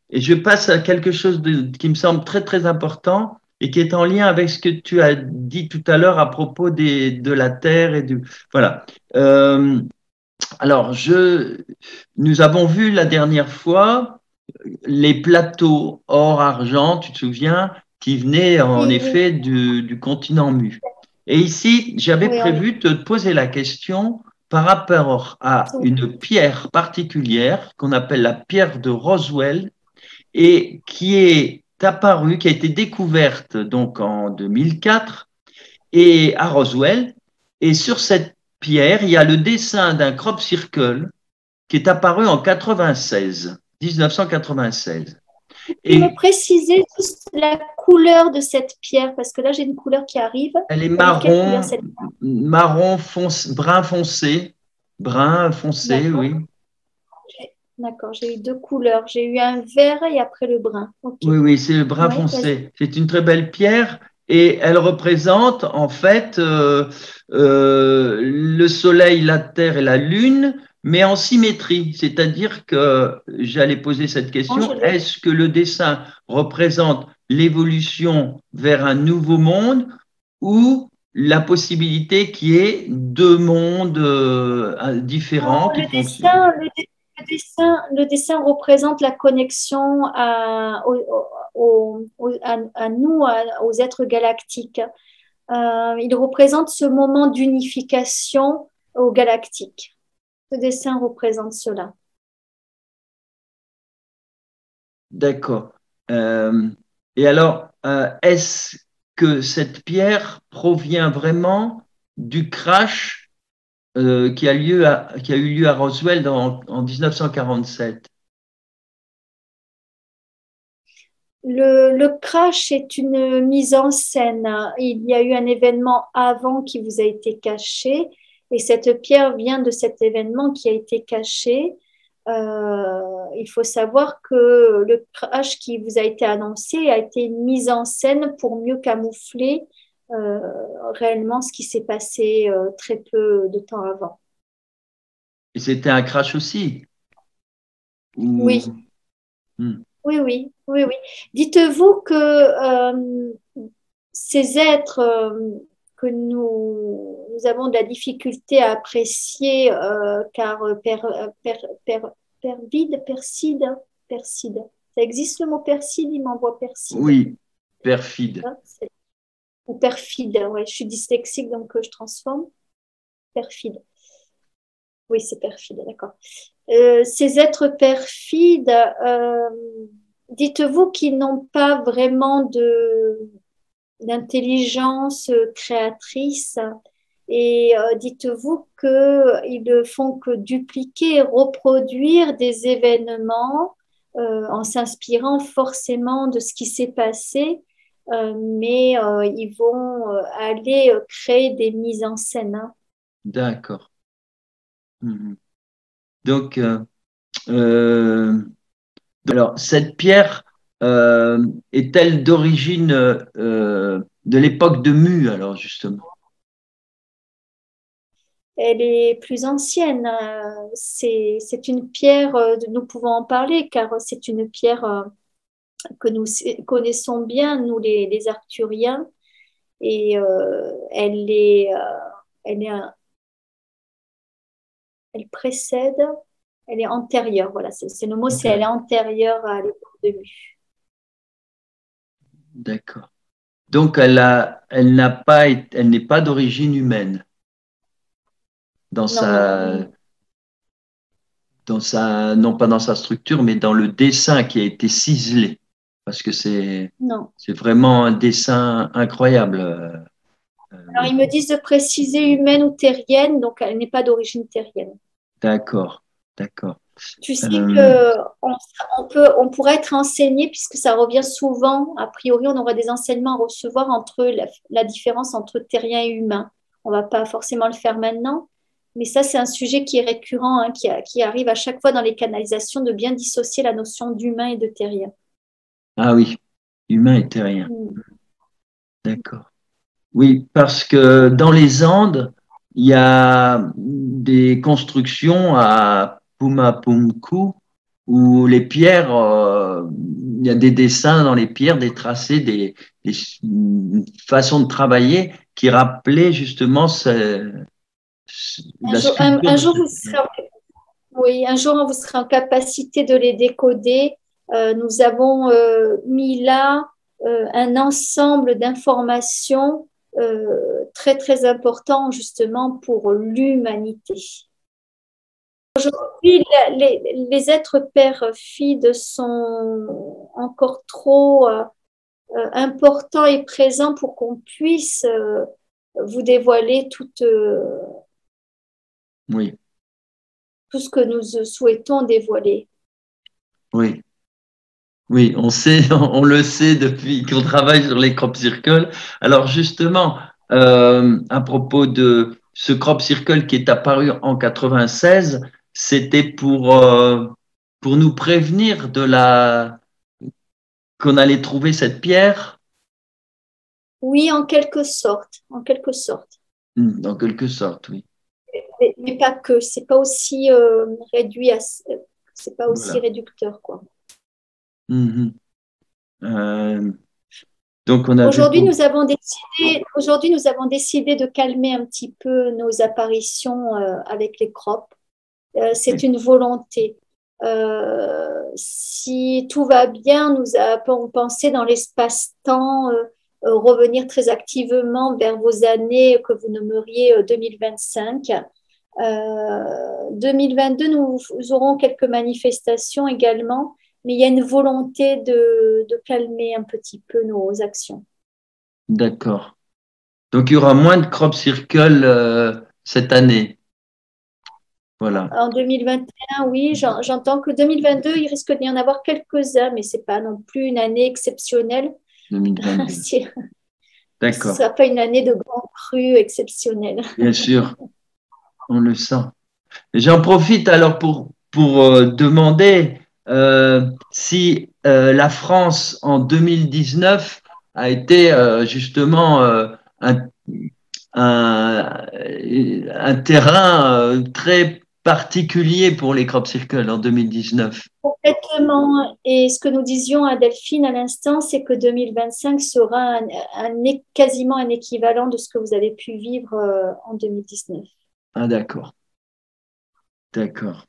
et je passe à quelque chose qui me semble très, très important et qui est en lien avec ce que tu as dit tout à l'heure à propos de la Terre et du. Voilà. Euh, alors, nous avons vu la dernière fois les plateaux or-argent, tu te souviens, qui venaient en Oui, oui, effet du continent mu. Et ici, j'avais oui, prévu de te poser la question par rapport à une pierre particulière qu'on appelle la pierre de Roswell et qui est apparue, qui a été découverte donc en 2004 et à Roswell. Et sur cette pierre, il y a le dessin d'un crop circle qui est apparu en 1996. tu me Et préciser juste la couleur de cette pierre, parce que là, j'ai une couleur qui arrive. elle est Elle est de quelle couleur cette marron foncé, brun pierre? foncé, D'accord. oui. D'accord, j'ai eu deux couleurs. J'ai eu un vert et après le brun. Ok. Oui, oui, c'est le brun Oui, vas-y. foncé. C'est une très belle pierre et elle représente en fait le soleil, la terre et la lune, mais en symétrie. C'est-à-dire que j'allais poser cette Non, je question, l'ai. est-ce que le dessin représente l'évolution vers un nouveau monde ou la possibilité qu'il y ait deux mondes Non, différents qui le fonctionnent? dessin, le dessin représente la connexion à nous, aux êtres galactiques. Il représente ce moment d'unification aux galactiques. Ce dessin représente cela. D'accord. Euh, et alors, est-ce que cette pierre provient vraiment du crash qui a eu lieu à Roswell en 1947? Le crash est une mise en scène. Il y a eu un événement avant qui vous a été caché et cette pierre vient de cet événement qui a été caché. Il faut savoir que le crash qui vous a été annoncé a été une mise en scène pour mieux camoufler euh, réellement ce qui s'est passé très peu de temps avant. Et c'était un crash aussi? Oui, Ou... Hmm. oui, oui, oui, oui. Dites-vous que ces êtres que nous avons de la difficulté à apprécier, car perside, ça existe le mot perside, il m'envoie perside, Oui, perfide. hein, ou perfide, ouais, je suis dyslexique donc je transforme, perfide, oui c'est perfide, d'accord. Ces êtres perfides, dites-vous qu'ils n'ont pas vraiment d'intelligence créatrice. Et dites-vous qu'ils ne font que dupliquer, reproduire des événements en s'inspirant forcément de ce qui s'est passé, mais ils vont aller créer des mises en scène, hein. D'accord. Mhm. Donc, euh, alors, cette pierre est-elle d'origine de l'époque de Mu, alors justement? Elle est plus ancienne. C'est une pierre, nous pouvons en parler car c'est une pierre que nous connaissons bien, nous les Arthuriens, et elle est, elle précède, elle est antérieure. Voilà, c'est le mot, c'est elle est antérieure à l'époque de Mu. D'accord. Donc, elle n'est pas d'origine humaine dans Non, non, sa, non pas dans sa structure, mais dans le dessin qui a été ciselé, parce que non. c'est vraiment un dessin incroyable. Alors, ils me disent de préciser humaine ou terrienne, donc elle n'est pas d'origine terrienne. D'accord, d'accord. Tu sais Euh, que on pourrait être enseigné, puisque ça revient souvent, a priori, on aurait des enseignements à recevoir entre la différence entre terrien et humain. On ne va pas forcément le faire maintenant, mais ça, c'est un sujet qui est récurrent, hein, qui arrive à chaque fois dans les canalisations, de bien dissocier la notion d'humain et de terrien. ah oui, humain et terrien, Mm. d'accord. Oui, parce que dans les Andes, il y a des constructions à Pumapunku où les pierres, il y a des dessins dans les pierres, des tracés, une façon de travailler qui rappelaient justement Un la jour, sculpture un de jour, cette pierre. oui, un jour, vous serez en capacité de les décoder. Nous avons mis là un ensemble d'informations très, très important justement pour l'humanité. Aujourd'hui, les êtres pères-filles sont encore trop importants et présents pour qu'on puisse vous dévoiler Oui, tout ce que nous souhaitons dévoiler. oui. Oui, on sait, on le sait depuis qu'on travaille sur les crop circles. Alors justement, à propos de ce crop circle qui est apparu en 96, c'était pour nous prévenir qu'on allait trouver cette pierre, Oui, en quelque sorte, en quelque sorte. en quelque sorte, oui. Mais pas que, c'est pas aussi réduit à, c'est pas aussi Voilà. réducteur, quoi. Mhm. Euh, donc on a vu pour... Aujourd'hui, nous avons décidé de calmer un petit peu nos apparitions avec les crops. C'est une volonté. Si tout va bien, nous avons pensé dans l'espace-temps revenir très activement vers vos années que vous nommeriez 2025. 2022, nous aurons quelques manifestations également, mais il y a une volonté de calmer un petit peu nos actions. D'accord. Donc il y aura moins de crop circle cette année. Voilà. En 2021, oui, j'entends que 2022, il risque d'y en avoir quelques-uns, mais ce n'est pas non plus une année exceptionnelle. 2022. Ce ne D'accord. sera pas une année de grand cru exceptionnelle. Bien sûr, on le sent. Et j'en profite alors pour demander si la France en 2019 a été justement un, un, un terrain très particulier pour les crop circles en 2019. Complètement. Et ce que nous disions à Delphine à l'instant, c'est que 2025 sera quasiment un équivalent de ce que vous avez pu vivre en 2019. Ah, d'accord, d'accord.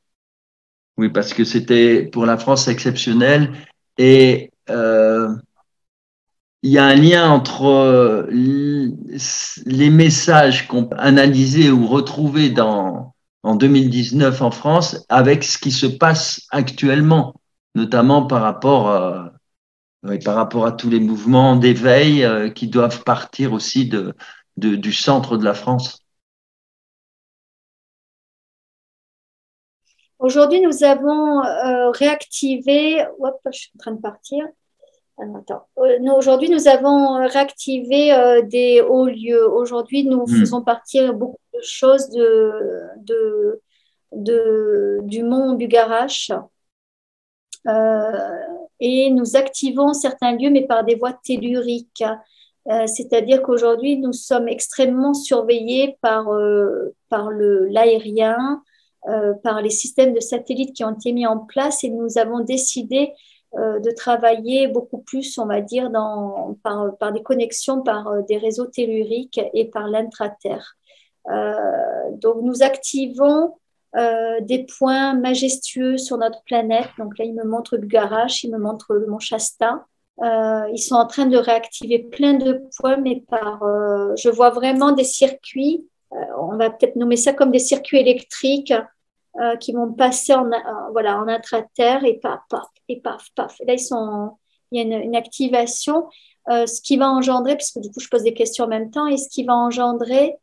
Oui, parce que c'était pour la France exceptionnel et il y a un lien entre les messages qu'on peut analyser ou retrouver en 2019 en France avec ce qui se passe actuellement, notamment par rapport à tous les mouvements d'éveil qui doivent partir aussi du centre de la France. Aujourd'hui, nous avons réactivé. Hop, je suis en train de partir. Attends. Aujourd'hui, nous avons réactivé des hauts lieux. Aujourd'hui, nous Hmm. faisons partir beaucoup de choses du mont Bugarache. et nous activons certains lieux, mais par des voies telluriques. C'est-à-dire qu'aujourd'hui, nous sommes extrêmement surveillés par l'aérien, par les systèmes de satellites qui ont été mis en place, et nous avons décidé de travailler beaucoup plus, on va dire, par des connexions, par des réseaux telluriques et par l'intraterre. Donc, nous activons des points majestueux sur notre planète. Donc là, il me montre Bugarach, il me montre le mont Shasta. Ils sont en train de réactiver plein de points, mais je vois vraiment des circuits. On va peut-être nommer ça comme des circuits électriques qui vont passer en intraterre et paf, paf, et paf, paf. Et là, il y a une activation, ce qui va engendrer, puisque du coup, je pose des questions en même temps, et ce qui va engendrer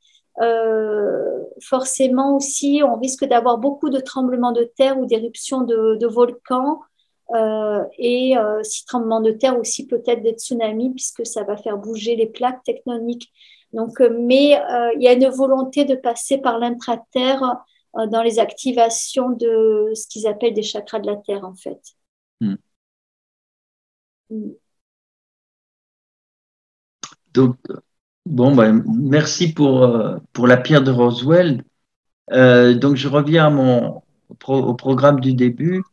forcément aussi, on risque d'avoir beaucoup de tremblements de terre ou d'éruptions de volcans. Si tremblement de terre aussi peut-être des tsunamis puisque ça va faire bouger les plaques tectoniques. Donc, il y a une volonté de passer par l'intraterre dans les activations de ce qu'ils appellent des chakras de la terre en fait. Donc, bon, ben, merci pour la pierre de Roswell. Donc, je reviens au programme du début.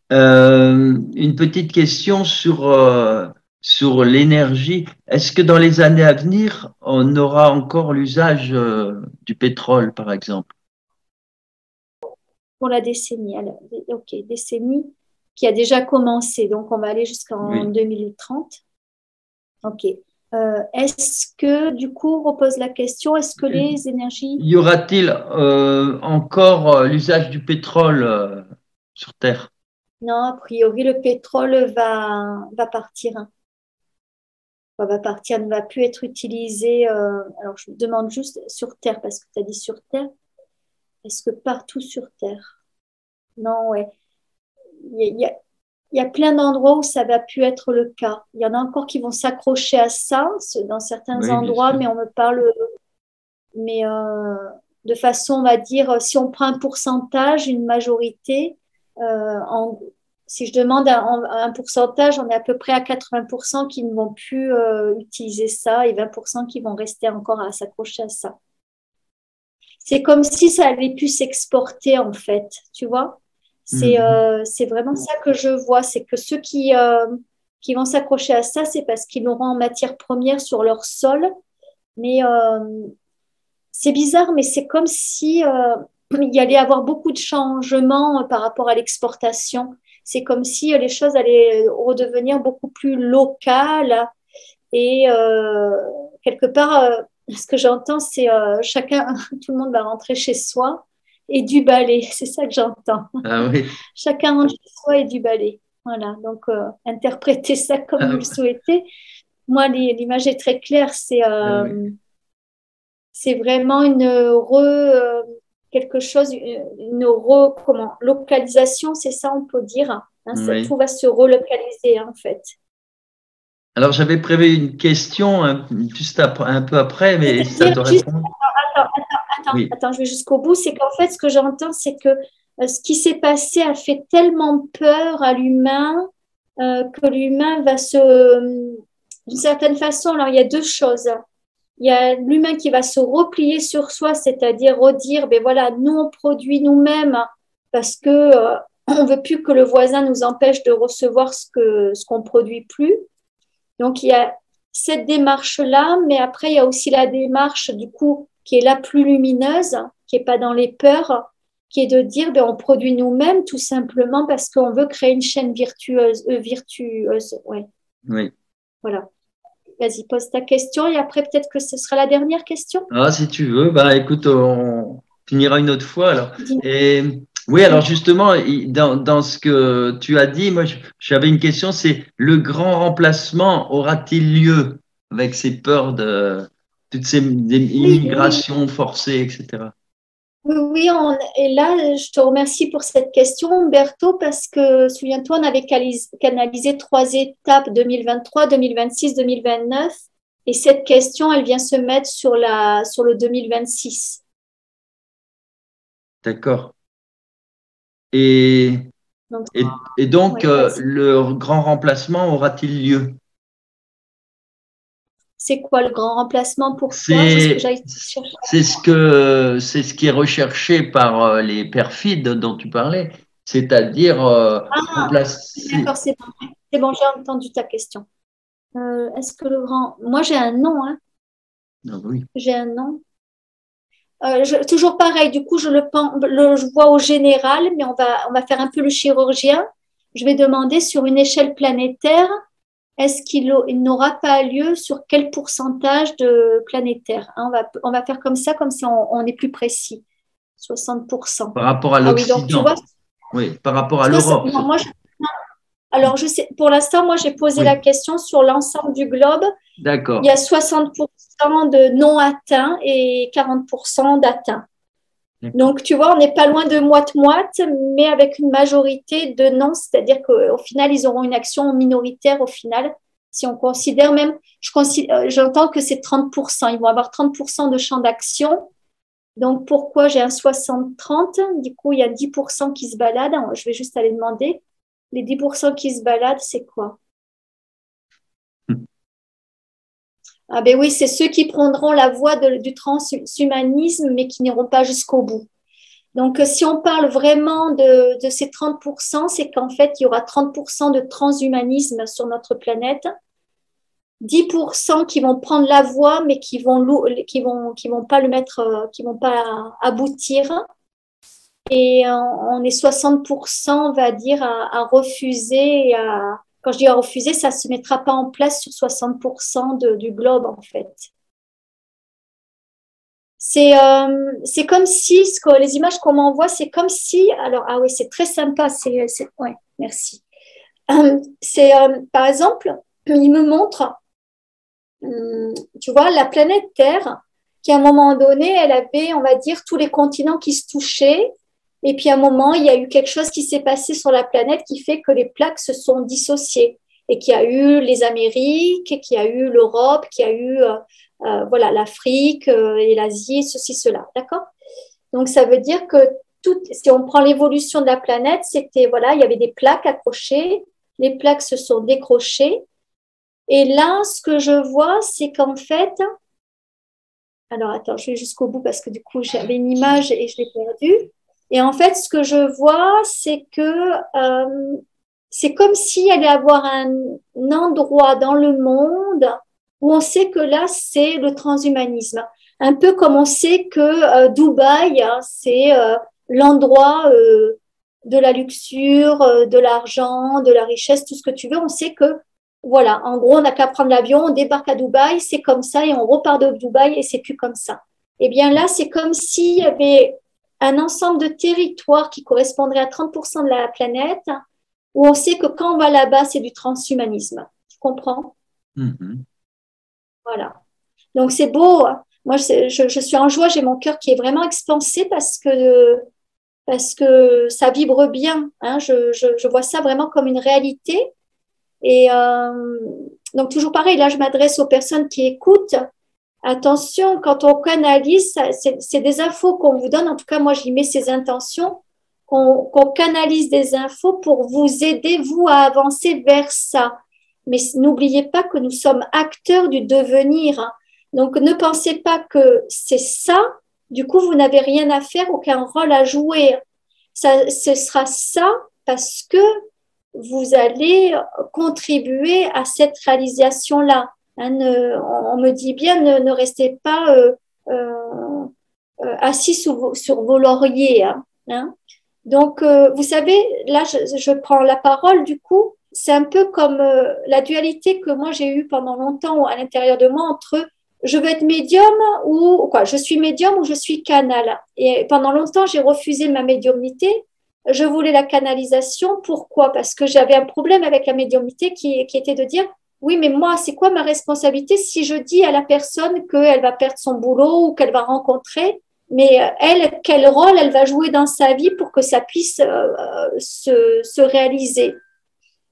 Une petite question sur l'énergie. Est-ce que dans les années à venir, on aura encore l'usage du pétrole, par exemple? Pour la décennie, alors, ok, décennie qui a déjà commencé, donc on va aller jusqu'en 2030. Ok. Est-ce que, du coup, on repose la question, est-ce que les énergies… Y aura-t-il encore l'usage du pétrole sur Terre? Non, a priori, le pétrole va partir. Va partir, ne va plus être utilisé. Alors, je me demande juste sur Terre, parce que tu as dit sur Terre. Est-ce que partout sur Terre? Non, ouais. Il y a plein d'endroits où ça va plus être le cas. Il y en a encore qui vont s'accrocher à ça dans certains Oui, bien endroits, sûr. mais on me parle, mais de façon, on va dire, si on prend un pourcentage, une majorité, si je demande un pourcentage, on est à peu près à 80% qui ne vont plus utiliser ça et 20% qui vont rester encore à s'accrocher à ça. C'est comme si ça avait pu s'exporter en fait, tu vois. C'est vraiment ça que je vois, c'est que ceux qui vont s'accrocher à ça, c'est parce qu'ils l'auront en matière première sur leur sol. Mais c'est bizarre, mais c'est comme si il y allait avoir beaucoup de changements par rapport à l'exportation. C'est comme si les choses allaient redevenir beaucoup plus locales et quelque part, ce que j'entends, c'est tout le monde va rentrer chez soi et du balai. C'est ça que j'entends. Ah oui. Chacun rentre chez soi et du balai. Voilà, donc interprétez ça comme vous le souhaitez. Moi, l'image est très claire. C'est vraiment quelque chose, localisation, c'est ça, on peut dire. Hein, Oui. tout va se relocaliser, en fait. Alors, j'avais prévu une question juste un peu après, mais ça C'est-à-dire, doit juste, répondre. Oui. attends, je vais jusqu'au bout. C'est qu'en fait, ce que j'entends, c'est que ce qui s'est passé a fait tellement peur à l'humain que l'humain va d'une certaine façon, alors il y a deux choses. Il y a l'humain qui va se replier sur soi, c'est-à-dire redire, ben voilà, nous on produit nous-mêmes parce que on veut plus que le voisin nous empêche de recevoir ce qu'on produit plus. Donc il y a cette démarche-là, mais après il y a aussi la démarche du coup qui est la plus lumineuse, qui est pas dans les peurs, qui est de dire ben on produit nous-mêmes tout simplement parce qu'on veut créer une chaîne virtueuse. Ouais. Oui. Voilà. Vas-y, pose ta question et après peut-être que ce sera la dernière question. Ah, si tu veux, bah écoute, on finira une autre fois alors. Dis-moi. Et oui, alors justement, dans ce que tu as dit, moi j'avais une question, c'est le grand remplacement aura-t-il lieu avec ces peurs de toutes ces Oui, oui, immigrations forcées, etc. oui, oui, et là, je te remercie pour cette question, Umberto, parce que souviens-toi, on avait canalisé 3 étapes, 2023, 2026, 2029, et cette question, elle vient se mettre sur le 2026. D'accord. Et Donc, Et donc, ouais, le grand remplacement aura-t-il lieu? c'est quoi le grand remplacement pour toi? Juste que C'est j'aille chercher. c'est ce qui est recherché par les perfides dont tu parlais, c'est-à-dire Ah, remplacer. d'accord, c'est bon. C'est bon, j'ai entendu ta question. Est-ce que le grand. Moi, j'ai un nom, hein. Ah oui. J'ai un nom. Toujours pareil, du coup, je vois au général, mais on va faire un peu le chirurgien. Je vais demander sur une échelle planétaire, est-ce il n'aura pas lieu sur quel pourcentage de planétaire, hein, on va faire comme ça on est plus précis. 60%. Par rapport à Ah oui, donc tu vois, l'Occident, oui, par rapport à l'Europe. non, alors je sais, pour l'instant, moi j'ai posé la Oui, question sur l'ensemble du globe. Il y d'accord. a 60% de non atteints et 40% d'atteints. D'accord. Donc, tu vois, on n'est pas loin de moite-moite, mais avec une majorité de non, c'est-à-dire qu'au final, ils auront une action minoritaire au final. Si on considère même, j'entends que c'est 30%, ils vont avoir 30% de champ d'action. Donc, pourquoi j'ai un 60-30? Du coup, il y a 10% qui se baladent. Je vais juste aller demander. Les 10% qui se baladent, c'est quoi? Ah ben oui, c'est ceux qui prendront la voie du transhumanisme, mais qui n'iront pas jusqu'au bout. Donc, si on parle vraiment de ces 30%, c'est qu'en fait, il y aura 30% de transhumanisme sur notre planète, 10% qui vont prendre la voie, mais qui vont pas le mettre, qui vont pas aboutir. Et on est 60%, on va dire, à refuser. Quand je dis à refuser, ça ne se mettra pas en place sur 60% du globe, en fait. C'est comme si, les images qu'on m'envoie, c'est comme si, alors, ah oui, c'est très sympa, ouais, merci. Par exemple, il me montre, tu vois, la planète Terre, qui à un moment donné, elle avait, on va dire, tous les continents qui se touchaient. Et puis à un moment, il y a eu quelque chose qui s'est passé sur la planète qui fait que les plaques se sont dissociées. Et qu'il y a eu les Amériques, qu'il y a eu l'Europe, qu'il y a eu voilà, l'Afrique et l'Asie, ceci, cela. D'accord? Donc ça veut dire que si on prend l'évolution de la planète, c'était, voilà, il y avait des plaques accrochées, les plaques se sont décrochées. Et là, ce que je vois, c'est qu'en fait, alors attends, je vais jusqu'au bout parce que du coup, j'avais une image et je l'ai perdue. Et en fait, ce que je vois, c'est que c'est comme s'il y allait avoir un endroit dans le monde où on sait que là, c'est le transhumanisme. Un peu comme on sait que Dubaï, hein, c'est l'endroit de la luxure, de l'argent, de la richesse, tout ce que tu veux. On sait que voilà, en gros, on n'a qu'à prendre l'avion, on débarque à Dubaï, c'est comme ça, et on repart de Dubaï et c'est plus comme ça. Eh bien là, c'est comme s'il y avait un ensemble de territoires qui correspondrait à 30% de la planète, où on sait que quand on va là-bas, c'est du transhumanisme. Tu comprends? Mhm. Voilà. Donc c'est beau. Moi, je suis en joie, j'ai mon cœur qui est vraiment expansé parce que ça vibre bien. Hein. Je vois ça vraiment comme une réalité. Et donc, toujours pareil, là, je m'adresse aux personnes qui écoutent. Attention, quand on canalise, c'est des infos qu'on vous donne. En tout cas, moi, j'y mets ces intentions, qu'on canalise des infos pour vous aider, vous, à avancer vers ça. Mais n'oubliez pas que nous sommes acteurs du devenir. Hein. Donc, ne pensez pas que c'est ça. Du coup, vous n'avez rien à faire, aucun rôle à jouer. Ça, ce sera ça parce que vous allez contribuer à cette réalisation-là. Hein, on me dit bien, ne restez pas euh, assis sur vos lauriers. Hein. Donc, vous savez, là, je prends la parole, du coup, c'est un peu comme la dualité que moi j'ai eue pendant longtemps à l'intérieur de moi entre je veux être médium ou quoi, je suis médium ou je suis canal. Et pendant longtemps, j'ai refusé ma médiumnité. Je voulais la canalisation. Pourquoi? Parce que j'avais un problème avec la médiumnité qui était de dire oui, mais moi, c'est quoi ma responsabilité si je dis à la personne qu'elle va perdre son boulot ou qu'elle va rencontrer, mais elle, quel rôle elle va jouer dans sa vie pour que ça puisse se réaliser?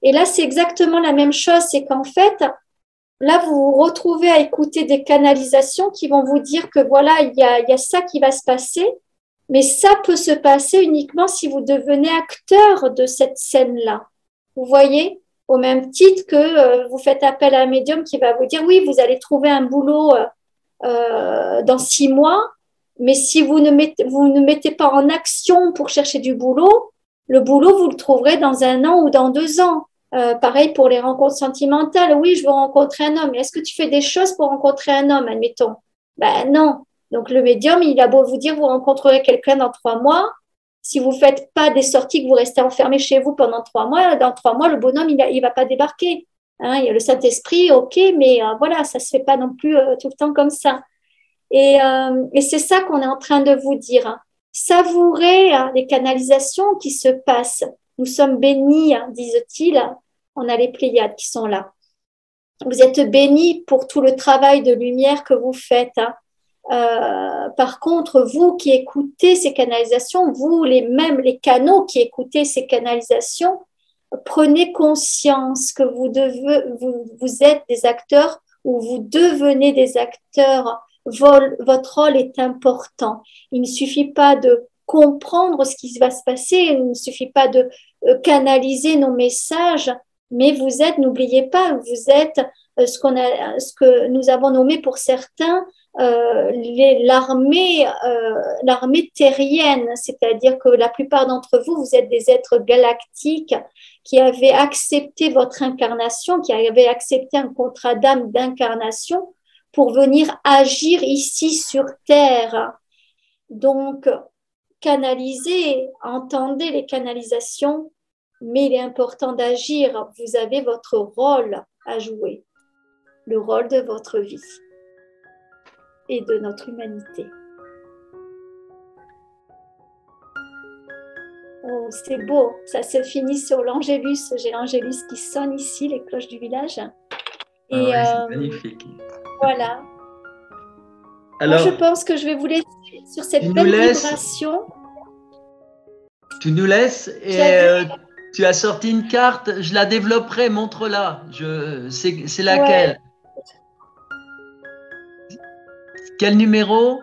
Et là, c'est exactement la même chose, c'est qu'en fait, là, vous vous retrouvez à écouter des canalisations qui vont vous dire que voilà, il y a ça qui va se passer. Mais ça peut se passer uniquement si vous devenez acteur de cette scène-là. Vous voyez, au même titre que vous faites appel à un médium qui va vous dire, oui, vous allez trouver un boulot dans 6 mois, mais si vous ne mettez pas en action pour chercher du boulot, le boulot, vous le trouverez dans 1 an ou dans 2 ans. Pareil pour les rencontres sentimentales. Oui, je veux rencontrer un homme. Est-ce que tu fais des choses pour rencontrer un homme, admettons? Ben non. Donc le médium, il a beau vous dire, vous rencontrerez quelqu'un dans 3 mois. Si vous ne faites pas des sorties, que vous restez enfermé chez vous pendant 3 mois, dans 3 mois, le bonhomme, il ne va pas débarquer. Hein, il y a le Saint-Esprit, ok, mais voilà, ça ne se fait pas non plus tout le temps comme ça. Et c'est ça qu'on est en train de vous dire. Hein. Savourez les canalisations qui se passent. Nous sommes bénis, disent-ils. On a les Pléiades qui sont là. Vous êtes bénis pour tout le travail de lumière que vous faites. Hein. Par contre, vous qui écoutez ces canalisations, vous, même les canaux qui écoutez ces canalisations, prenez conscience que vous êtes des acteurs ou vous devenez des acteurs. Votre rôle est important. Il ne suffit pas de comprendre ce qui va se passer, il ne suffit pas de canaliser nos messages, mais vous êtes, n'oubliez pas, vous êtes ce que nous avons nommé pour certains l'armée terrienne, c'est-à-dire que la plupart d'entre vous, vous êtes des êtres galactiques qui avaient accepté votre incarnation, qui avaient accepté un contrat d'âme d'incarnation pour venir agir ici sur Terre. Donc, canalisez, entendez les canalisations, mais il est important d'agir. Vous avez votre rôle à jouer, le rôle de votre vie et de notre humanité. Oh, c'est beau, ça se finit sur l'Angélus. J'ai l'Angélus qui sonne ici, les cloches du village. Et ouais, c'est magnifique. Voilà. Alors, moi, je pense que je vais vous laisser sur cette belle vibration. Tu nous laisses et tu as sorti une carte, je la développerai, montre-la. C'est laquelle? Ouais. Quel numéro?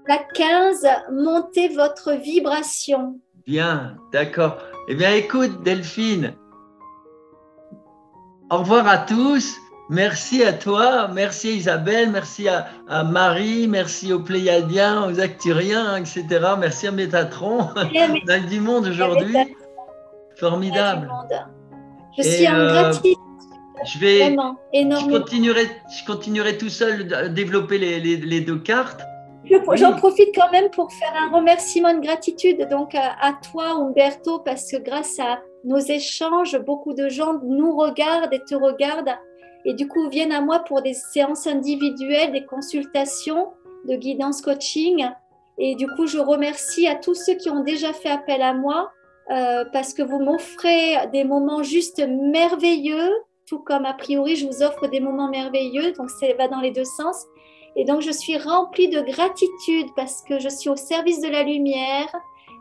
La 15, montez votre vibration. Bien, d'accord. Eh bien, écoute, Delphine, au revoir à tous. Merci à toi, merci à Isabelle, merci à Marie, merci aux Pléiadiens, aux Acturiens, etc. Merci à Métatron. On a du monde aujourd'hui. Formidable. Je suis en gratitude. Vraiment, énormément. Je continuerai tout seul à développer les deux cartes. J'en profite quand même pour faire un remerciement de gratitude donc à toi, Umberto, parce que grâce à nos échanges, beaucoup de gens nous regardent et te regardent et du coup viennent à moi pour des séances individuelles, des consultations de guidance coaching. Et du coup, je remercie à tous ceux qui ont déjà fait appel à moi parce que vous m'offrez des moments juste merveilleux, tout comme a priori, je vous offre des moments merveilleux, donc ça va dans les deux sens. Et donc, je suis remplie de gratitude parce que je suis au service de la lumière.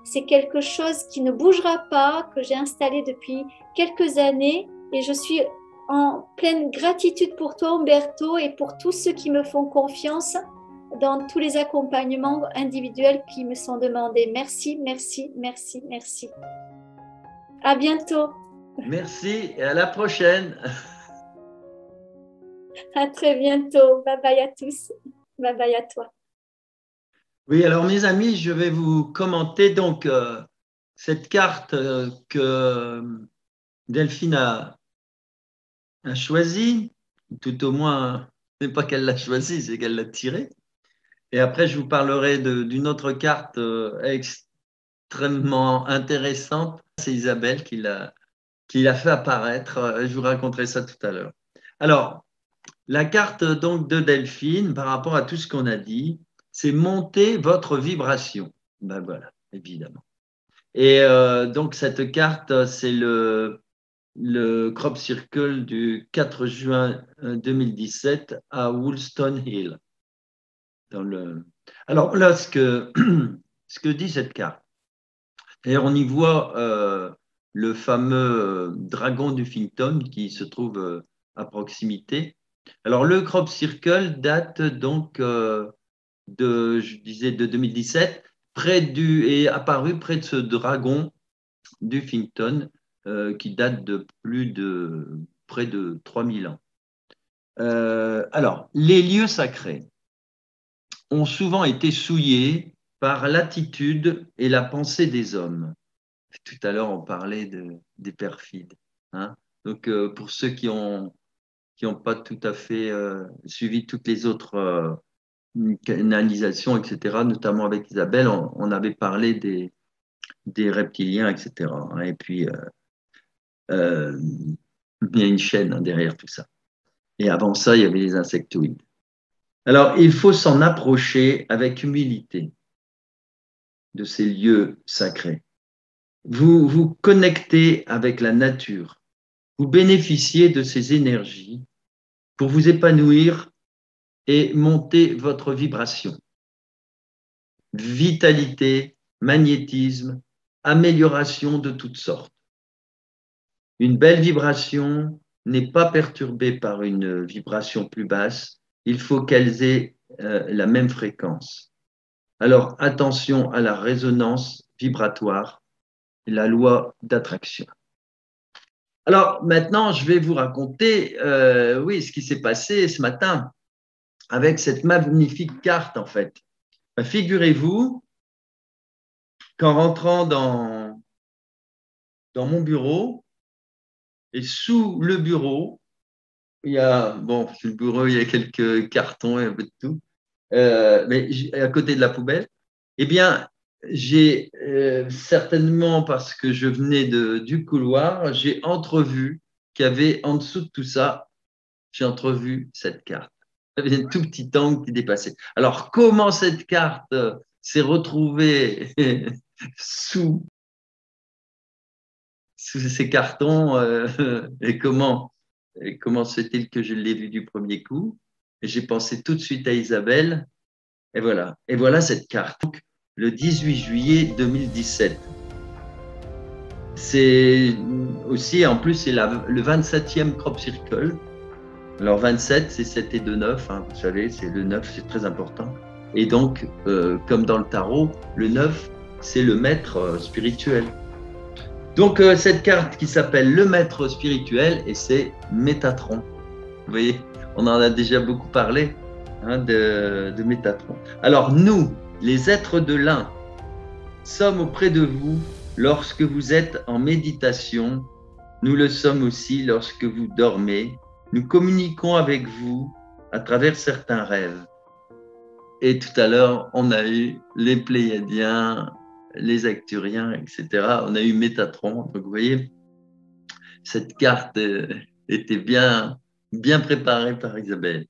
C'est quelque chose qui ne bougera pas, que j'ai installé depuis quelques années. Et je suis en pleine gratitude pour toi, Umberto, et pour tous ceux qui me font confiance dans tous les accompagnements individuels qui me sont demandés. Merci, merci, merci, merci. À bientôt. Merci et à la prochaine. À très bientôt. Bye bye à tous. Bye bye à toi. Oui, alors mes amis, je vais vous commenter donc cette carte que Delphine a choisie, tout au moins, ce n'est pas qu'elle l'a choisie, c'est qu'elle l'a tirée. Et après, je vous parlerai d'une autre carte extrêmement intéressante. C'est Isabelle qui l'a fait apparaître. Je vous raconterai ça tout à l'heure. Alors, la carte donc de Delphine, par rapport à tout ce qu'on a dit, c'est monter votre vibration. Ben voilà, évidemment. Et donc cette carte, c'est le Crop Circle du 4 juin 2017 à Woolston Hill. Alors là, ce que dit cette carte, et on y voit le fameux dragon d'Uffington qui se trouve à proximité. Alors, le Crop Circle date donc je disais, de 2017, est apparu près de ce dragon d'Huffington qui date de près de 3000 ans. Alors, les lieux sacrés ont souvent été souillés par l'attitude et la pensée des hommes. Tout à l'heure, on parlait des perfides. Hein. Donc, pour ceux qui n'ont pas tout à fait suivi toutes les autres canalisations, etc., notamment avec Isabelle, on avait parlé des reptiliens, etc. Hein. Et puis, il y a une chaîne derrière tout ça. Et avant ça, il y avait les insectoïdes. Alors, il faut s'en approcher avec humilité de ces lieux sacrés. Vous vous connectez avec la nature. Vous bénéficiez de ces énergies pour vous épanouir et monter votre vibration. Vitalité, magnétisme, amélioration de toutes sortes. Une belle vibration n'est pas perturbée par une vibration plus basse. Il faut qu'elles aient la même fréquence. Alors, attention à la résonance vibratoire, la loi d'attraction. Alors, maintenant, je vais vous raconter oui, ce qui s'est passé ce matin avec cette magnifique carte, en fait. Figurez-vous qu'en rentrant dans mon bureau, et sous le bureau, sur le bureau, il y a quelques cartons et un peu de tout, mais à côté de la poubelle, eh bien, j'ai certainement, parce que je venais du couloir, j'ai entrevu qu'il y avait en dessous de tout ça, j'ai entrevu cette carte. Il y avait un tout petit angle qui dépassait. Alors, comment cette carte s'est retrouvée sous ces cartons et comment c'est-il que je l'ai vu du premier coup? Et j'ai pensé tout de suite à Isabelle. Et voilà cette carte. Donc, le 18 juillet 2017. C'est aussi, en plus, c'est le 27e Crop Circle. Alors 27, c'est 7 et 2, 9, hein, vous savez, c'est le 9, c'est très important. Et donc, comme dans le tarot, le 9, c'est le maître spirituel. Donc, cette carte qui s'appelle le maître spirituel, et c'est Métatron. Vous voyez, on en a déjà beaucoup parlé hein, de Métatron. Alors, nous, les êtres de l'un, sommes auprès de vous lorsque vous êtes en méditation. Nous le sommes aussi lorsque vous dormez. Nous communiquons avec vous à travers certains rêves. Et tout à l'heure, on a eu les Pléiadiens, les Acturiens, etc. On a eu Métatron. Donc, vous voyez, cette carte était bien préparée par Isabelle.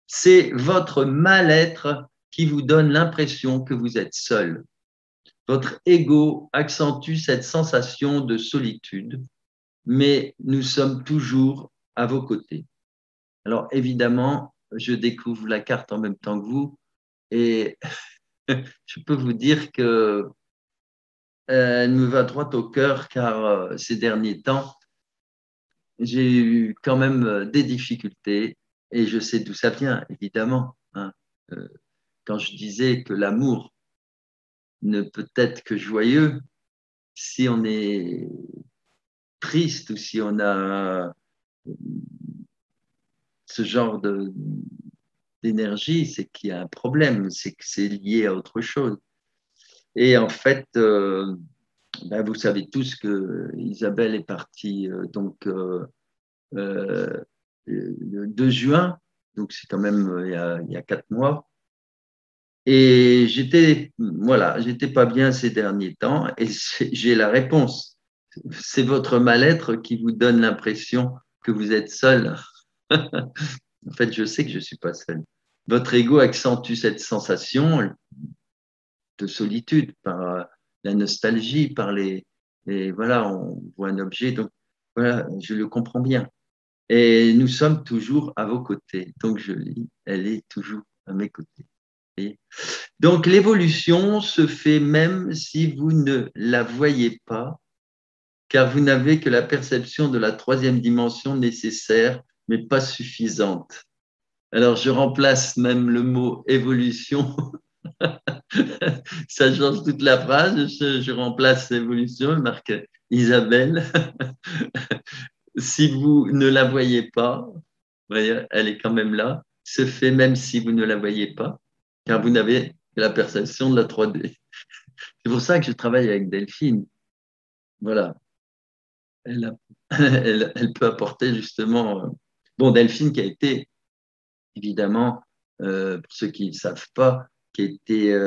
C'est votre mal-être qui vous donne l'impression que vous êtes seul. Votre ego accentue cette sensation de solitude, mais nous sommes toujours à vos côtés. Alors, évidemment, je découvre la carte en même temps que vous et je peux vous dire que elle me va droit au cœur car ces derniers temps, j'ai eu quand même des difficultés et je sais d'où ça vient, évidemment. Hein. Quand je disais que l'amour ne peut être que joyeux, si on est triste ou si on a ce genre d'énergie, c'est qu'il y a un problème, c'est que c'est lié à autre chose. Et en fait, vous savez tous que Isabelle est partie le 2 juin, donc c'est quand même il y a 4 mois. Et j'étais pas bien ces derniers temps et j'ai la réponse. C'est votre mal-être qui vous donne l'impression que vous êtes seul. En fait, je sais que je ne suis pas seul. Votre ego accentue cette sensation de solitude par la nostalgie, par voilà, on voit un objet, donc voilà, je le comprends bien. Et nous sommes toujours à vos côtés. Donc je lis, elle est toujours à mes côtés. Et donc l'évolution se fait même si vous ne la voyez pas, car vous n'avez que la perception de la troisième dimension nécessaire, mais pas suffisante. Alors je remplace même le mot évolution Ça change toute la phrase. Je remplace évolution, je marque Isabelle. Si vous ne la voyez pas, vous voyez, elle est quand même là, se fait même si vous ne la voyez pas, car vous n'avez que la perception de la 3D. C'est pour ça que je travaille avec Delphine. Voilà. Elle peut apporter justement. Bon, Delphine qui a été, évidemment, pour ceux qui ne savent pas, qui a été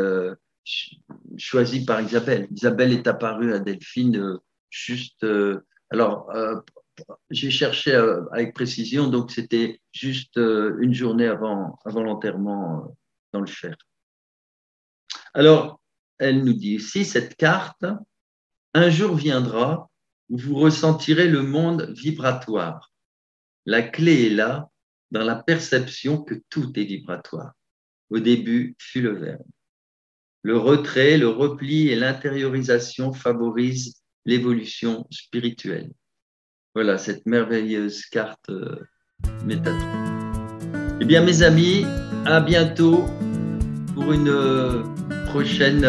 choisie par Isabelle. Isabelle est apparue à Delphine juste. Alors, j'ai cherché avec précision, donc c'était juste une journée avant l'enterrement dans le Cher. Alors, elle nous dit ici, cette carte, un jour viendra où vous ressentirez le monde vibratoire. La clé est là, dans la perception que tout est vibratoire. Au début fut le verbe. Le retrait, le repli et l'intériorisation favorisent l'évolution spirituelle. Voilà, cette merveilleuse carte Métatron. Eh bien, mes amis, à bientôt pour une prochaine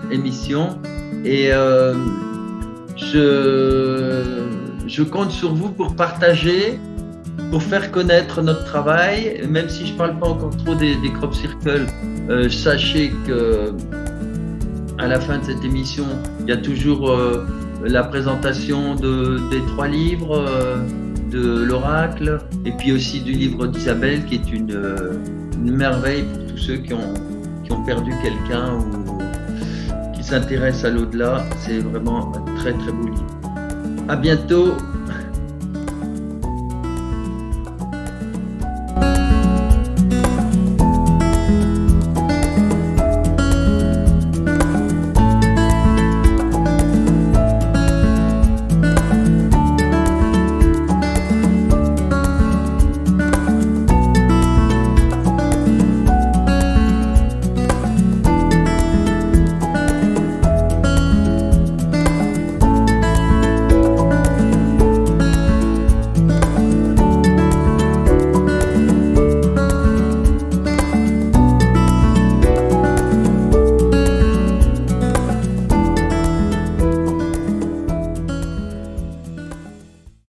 émission. Et je compte sur vous pour partager, pour faire connaître notre travail. Même si je ne parle pas encore trop des crop circles, sachez que à la fin de cette émission, il y a toujours la présentation des 3 livres de l'oracle et puis aussi du livre d'Isabelle qui est une merveille pour tous ceux qui ont perdu quelqu'un ou qui s'intéressent à l'au-delà. C'est vraiment un très très beau livre. À bientôt.